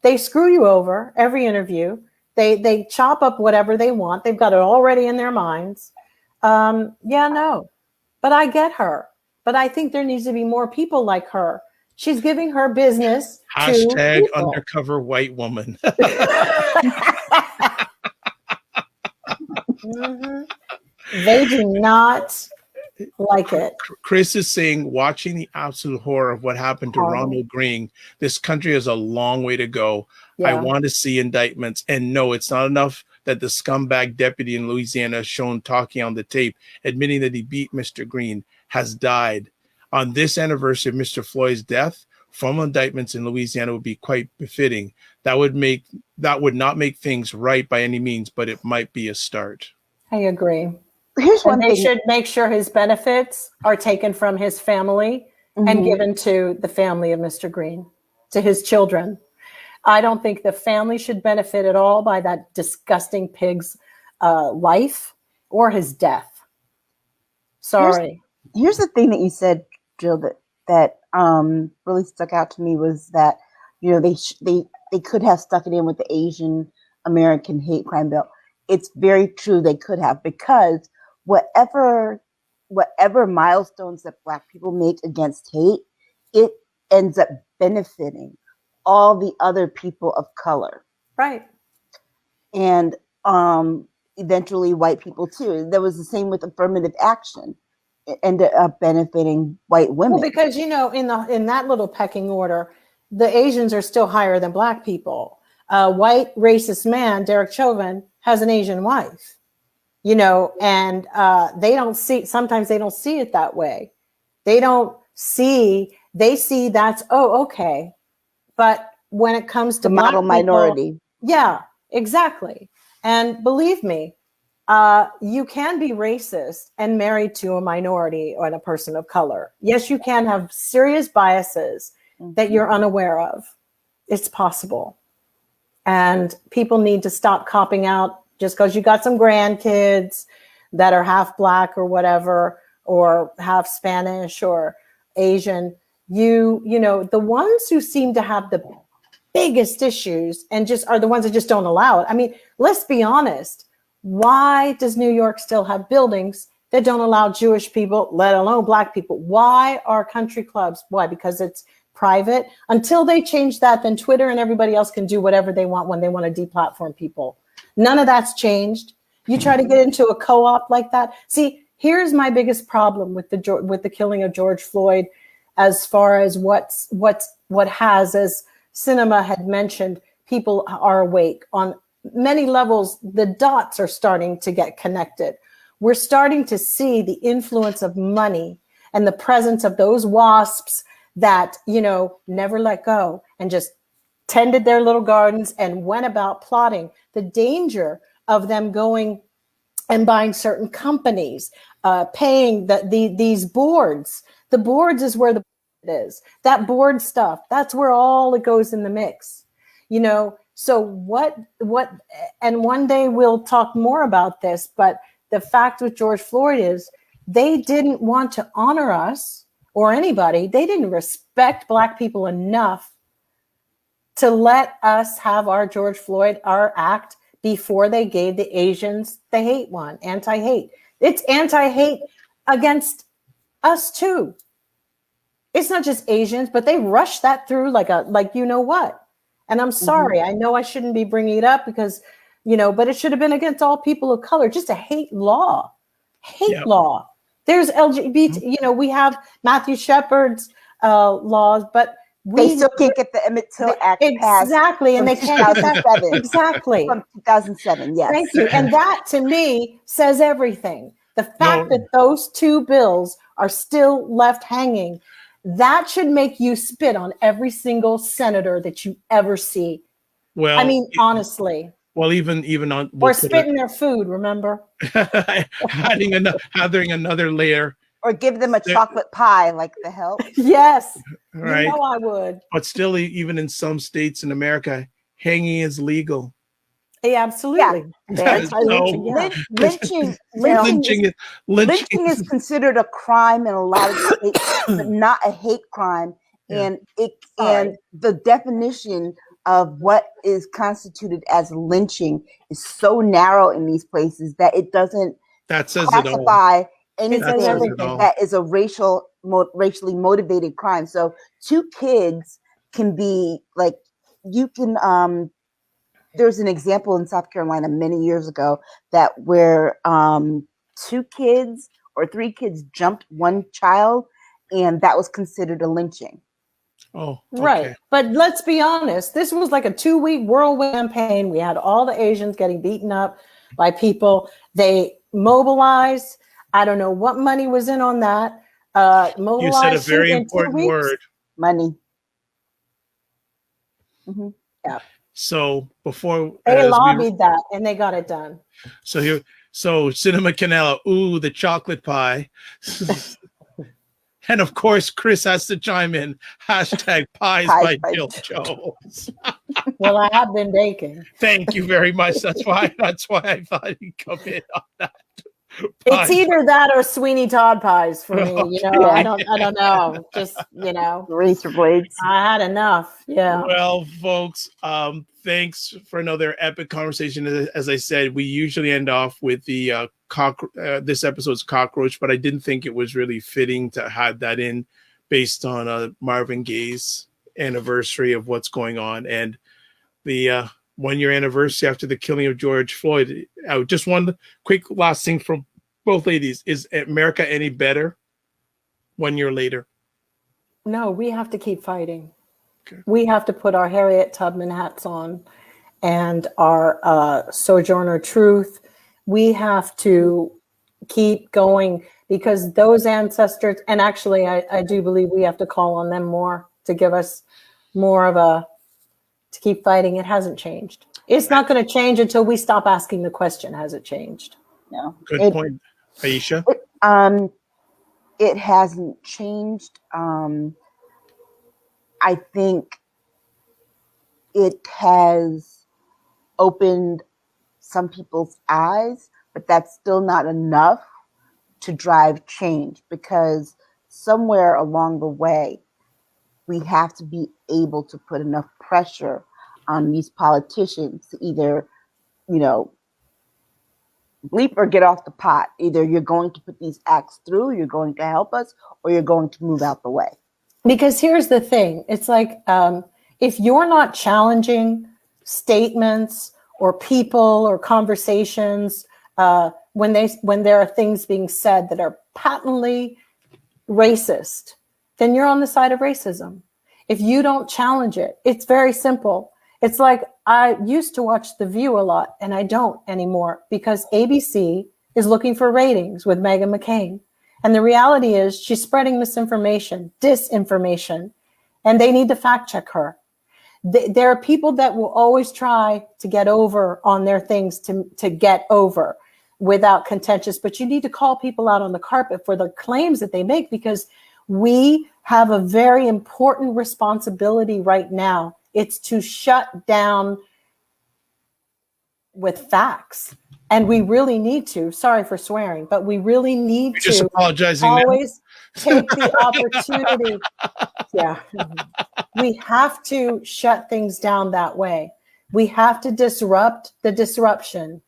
They screw you over every interview. They chop up whatever they want. They've got it already in their minds. But I get her. But I think there needs to be more people like her. She's giving her business Hashtag to people. Undercover white woman. Mm-hmm. They do not like it. Chris is saying, watching the absolute horror of what happened to Ronald Greene, this country has a long way to go. Yeah. I want to see indictments. And no, it's not enough that the scumbag deputy in Louisiana shown talking on the tape, admitting that he beat Mr. Greene, has died. On this anniversary of Mr. Floyd's death, formal indictments in Louisiana would be quite befitting. That would not make things right by any means, but it might be a start. I agree. Here's one thing. They should make sure his benefits are taken from his family and given to the family of Mr. Greene, to his children. I don't think the family should benefit at all by that disgusting pig's life or his death. Sorry. Here's the thing that you said, Jill, that really stuck out to me was that, you know, they could have stuck it in with the Asian American hate crime bill. It's very true they could have, because whatever milestones that Black people make against hate, it ends up benefiting all the other people of color. Right. And eventually white people too. That was the same with affirmative action. It ended up benefiting white women. Well, because, you know, in that little pecking order, the Asians are still higher than Black people. White racist man, Derek Chauvin, has an Asian wife, you know, and sometimes they don't see it that way. They see that's, okay. But when it comes to the model minority. Yeah, exactly. And believe me, you can be racist and married to a minority or a person of color. Yes, you can have serious biases that you're unaware of. It's possible. And people need to stop copping out just because you got some grandkids that are half Black or whatever, or half Spanish or Asian. You know, the ones who seem to have biggest issues and just are the ones that just don't allow it. I mean, let's be honest. Why does New York still have buildings that don't allow Jewish people, let alone Black people? Why are country clubs? Why? Because it's private. Until they change that, then Twitter and everybody else can do whatever they want when they want to deplatform people. None of that's changed. You try to get into a co-op like that. See, here's my biggest problem with the killing of George Floyd, as far as what has, as Cinema had mentioned, people are awake on many levels. The dots are starting to get connected. We're starting to see the influence of money and the presence of those wasps that, you know, never let go and just tended their little gardens and went about plotting. The danger of them going and buying certain companies, paying these boards. The boards is where the is. That board stuff, that's where all it goes in the mix. You know, so what, and one day we'll talk more about this, but the fact with George Floyd is they didn't want to honor us or anybody. They didn't respect Black people enough to let us have our George Floyd, our act, before they gave the Asians the hate one, anti-hate. It's anti-hate against us too. It's not just Asians, but they rushed that through like you know what. And I'm sorry, I know I shouldn't be bringing it up because, you know, but it should have been against all people of color, just a hate law. Law. There's LGBT, you know, we have Matthew Shepard's laws, but they still can't get the Emmett Till Act passed. Exactly, and they can't get that. Exactly. From 2007, yes. Thank you. And that, to me, says everything. The fact that those two bills are still left hanging, that should make you spit on every single senator that you ever see. Well, I mean, honestly. Well, even on or spit in their food. Remember, adding another layer, or give them a chocolate pie, like the hell. Yes, right. You know I would. But still, even in some states in America, hanging is legal. Yeah, absolutely. Yeah. Lynching is considered a crime in a lot of states, but not a hate crime. Yeah. And the definition of what is constituted as lynching is so narrow in these places that it doesn't classify anything that is a racially motivated crime. So two kids can be like, you can there's an example in South Carolina many years ago that where two kids or three kids jumped one child, and that was considered a lynching. Oh, okay. Right. But let's be honest, this was like a 2-week whirlwind campaign. We had all the Asians getting beaten up by people. They mobilized. I don't know what money was in on that. You said a very important word. Money. Mm-hmm. Yeah. So before they lobbied that and they got it done. So Cinema Canela, ooh, the chocolate pie. And of course, Chris has to chime in. Hashtag pies by Jill Jones. Well, I have been baking. Thank you very much. That's why I thought he'd come in on that. It's either that or Sweeney Todd pies for me. Okay. You know, I don't know. Just, you know, razor blades. I had enough. Yeah. Well, folks, thanks for another epic conversation. As I said, we usually end off with the this episode's cockroach, but I didn't think it was really fitting to have that in based on Marvin Gaye's anniversary of what's going on and the 1-year anniversary after the killing of George Floyd. Just one quick last thing from both ladies. Is America any better 1 year later? No, we have to keep fighting. Okay. We have to put our Harriet Tubman hats on and our Sojourner Truth. We have to keep going because those ancestors, and actually I do believe we have to call on them more to give us more of to keep fighting. It hasn't changed. It's not going to change until we stop asking the question, has it changed? No. Good point. Aisha? It hasn't changed. I think it has opened some people's eyes, but that's still not enough to drive change because somewhere along the way, we have to be able to put enough pressure on these politicians to either, leap or get off the pot. Either you're going to put these acts through, you're going to help us, or you're going to move out the way. Because here's the thing. It's like, if you're not challenging statements or people or conversations, when there are things being said that are patently racist, then you're on the side of racism. If you don't challenge it, it's very simple. It's like, I used to watch The View a lot, and I don't anymore because ABC is looking for ratings with Meghan McCain. And the reality is she's spreading misinformation, disinformation, and they need to fact check her. There are people that will always try to get over on their things to get over without contentious, but you need to call people out on the carpet for the claims that they make, because we have a very important responsibility right now. It's to shut down with facts. And we really need to, sorry for swearing, but we really need just to apologizing always take the opportunity. Yeah. We have to shut things down that way. We have to disrupt the disruption.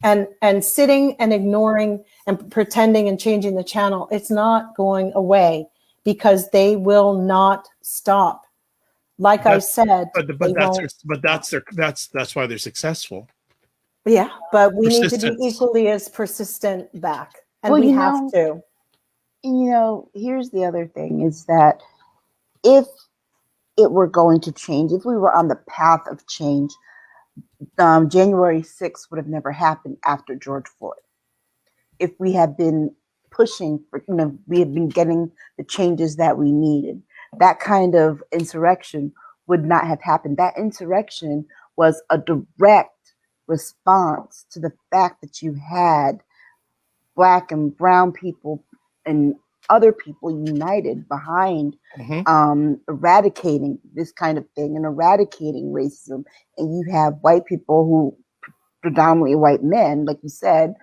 And sitting and ignoring and pretending and changing the channel, it's not going away, because they will not stop. Like I said, that's why they're successful. Yeah, but we need to be equally as persistent back, and we have to. Here's the other thing: is that if it were going to change, if we were on the path of change, January 6th would have never happened after George Floyd. If we had been pushing for, we had been getting the changes that we needed, that kind of insurrection would not have happened. That insurrection was a direct response to the fact that you had Black and brown people and other people united behind eradicating this kind of thing and eradicating racism. And you have white people who, predominantly white men, like you said,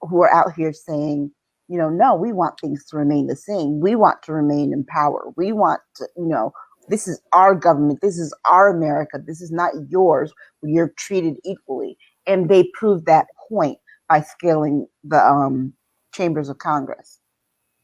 who are out here saying, no, we want things to remain the same. We want to remain in power. We want to, this is our government. This is our America. This is not yours. You're treated equally. And they proved that point by scaling the chambers of Congress.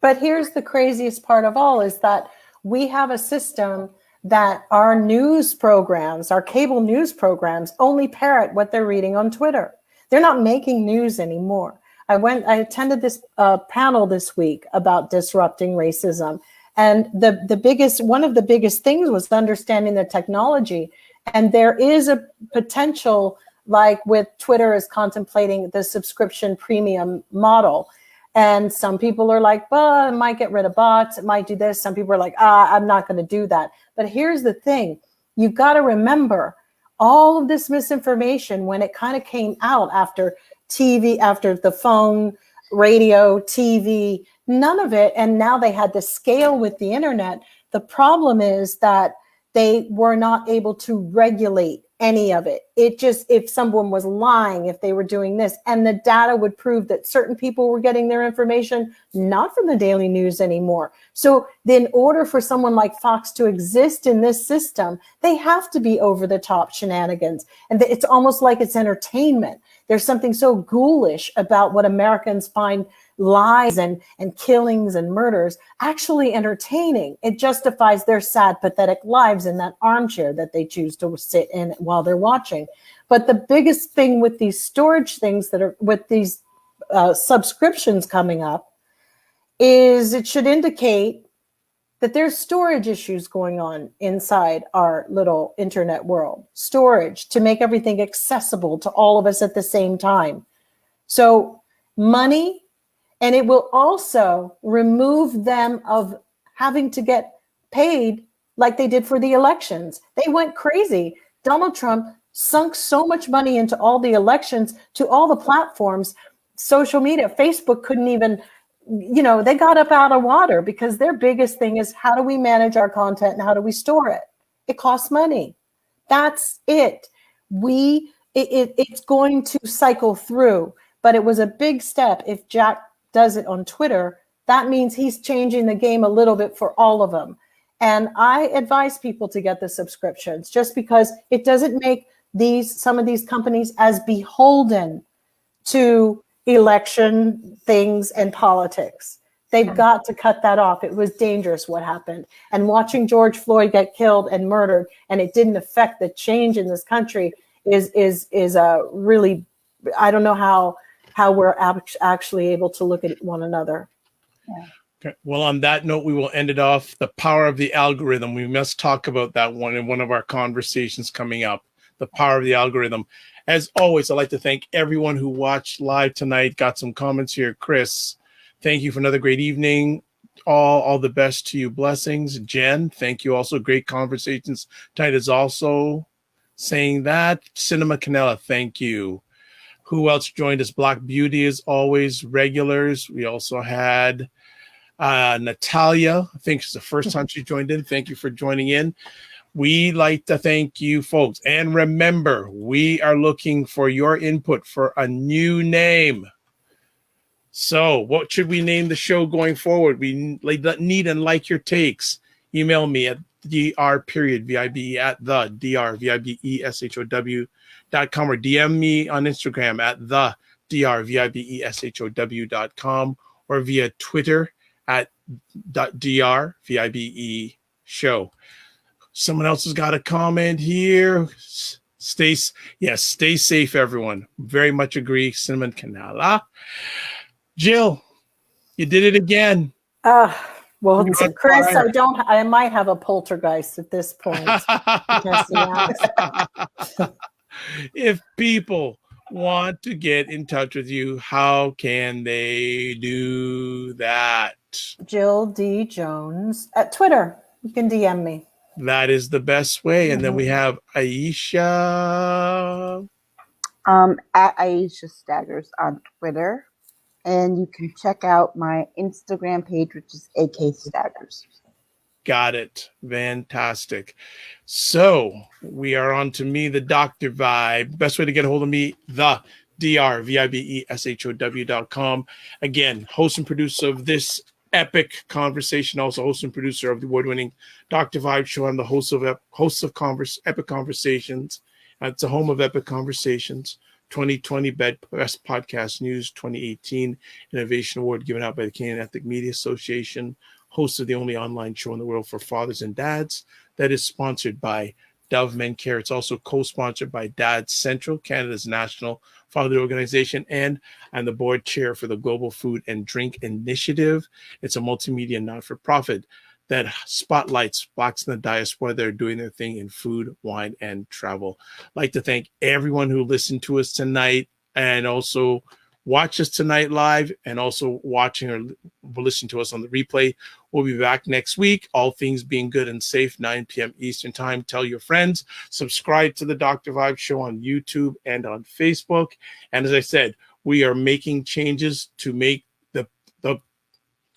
But here's the craziest part of all, is that we have a system that our news programs, our cable news programs, only parrot what they're reading on Twitter. They're not making news anymore. I attended this panel this week about disrupting racism. And one of the biggest things was understanding the technology. And there is a potential, like with Twitter is contemplating the subscription premium model. And some people are like, well, it might get rid of bots. It might do this. Some people are like, I'm not going to do that. But here's the thing. You've got to remember all of this misinformation, when it kind of came out after TV, after the phone, radio, TV, none of it. And now they had to scale with the internet. The problem is that they were not able to regulate any of it. It just, if someone was lying, if they were doing this, and the data would prove that certain people were getting their information not from the Daily News anymore. So in order for someone like Fox to exist in this system, they have to be over the top shenanigans. And it's almost like it's entertainment. There's something so ghoulish about what Americans find lies and killings and murders actually entertaining. It justifies their sad, pathetic lives in that armchair that they choose to sit in while they're watching. But the biggest thing with these storage things that are with these subscriptions coming up is it should indicate that there's storage issues going on inside our little internet world. Storage to make everything accessible to all of us at the same time. So money. And it will also remove them of having to get paid like they did for the elections. They went crazy. Donald Trump sunk so much money into all the elections, to all the platforms, social media. Facebook couldn't even, they got up out of water because their biggest thing is, how do we manage our content and how do we store it? It costs money. That's it. It's going to cycle through, but it was a big step. If Jack does it on Twitter, that means he's changing the game a little bit for all of them. And I advise people to get the subscriptions just because it doesn't make some of these companies as beholden to election things and politics. They've got to cut that off. It was dangerous what happened. And watching George Floyd get killed and murdered, and it didn't affect the change in this country is a really, I don't know how we're actually able to look at one another. Yeah. Okay. Well, on that note, we will end it off. The power of the algorithm. We must talk about that one in one of our conversations coming up. The power of the algorithm. As always, I'd like to thank everyone who watched live tonight. Got some comments here. Chris, thank you for another great evening. All the best to you. Blessings. Jen, thank you also. Great conversations. Tide is also saying that. Cinema Canella, thank you. Who else joined us? Black Beauty as always. Regulars. We also had Natalia. I think it's the first time she joined in. Thank you for joining in. We like to thank you folks. And remember, we are looking for your input for a new name. So what should we name the show going forward? We need and like your takes. Email me at dr.vibe at the drvibeshow.com or DM me on Instagram at the drvibeshow.com or via Twitter at drvibe show. Someone else has got a comment here. Stay safe, everyone. Very much agree. Cinnamon Canala. Jill, you did it again. Well, Chris, I might have a poltergeist at this point. If people want to get in touch with you, how can they do that? Jill D. Jones at Twitter. You can DM me. That is the best way. And then we have Aisha. At Aisha Staggers on Twitter. And you can check out my Instagram page, which is AK Staggers. Got it. Fantastic. So we are on to me, the Dr. Vibe. Best way to get a hold of me, the drvibeshow.com. Again, host and producer of this epic conversation, also host and producer of the award-winning Dr. Vibe show. I'm the host of Epic Conversations. It's a home of Epic Conversations. 2020 Best Podcast News 2018 Innovation Award given out by the Canadian Ethnic Media Association. Host of the only online show in the world for fathers and dads that is sponsored by Dove Men Care. It's also co-sponsored by Dads Central, Canada's national fatherhood organization, and I'm the board chair for the Global Food and Drink Initiative. It's a multimedia not-for-profit that spotlights Blacks in the diaspora that are doing their thing in food, wine, and travel. I'd like to thank everyone who listened to us tonight and also watch us tonight live and also watching or listening to us on the replay. We'll be back next week. All things being good and safe, 9 p.m. Eastern time. Tell your friends. Subscribe to the Dr. Vibe Show on YouTube and on Facebook. And as I said, we are making changes to make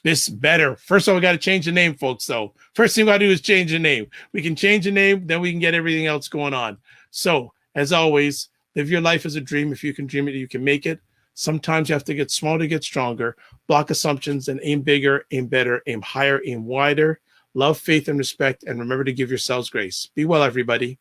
this better. First of all, we got to change the name, folks, though. First thing we got to do is change the name. We can change the name, then we can get everything else going on. So, as always, live your life as a dream. If you can dream it, you can make it. Sometimes you have to get small to get stronger. Block assumptions and aim bigger, aim better, aim higher, aim wider. Love, faith, and respect. And remember to give yourselves grace. Be well, everybody.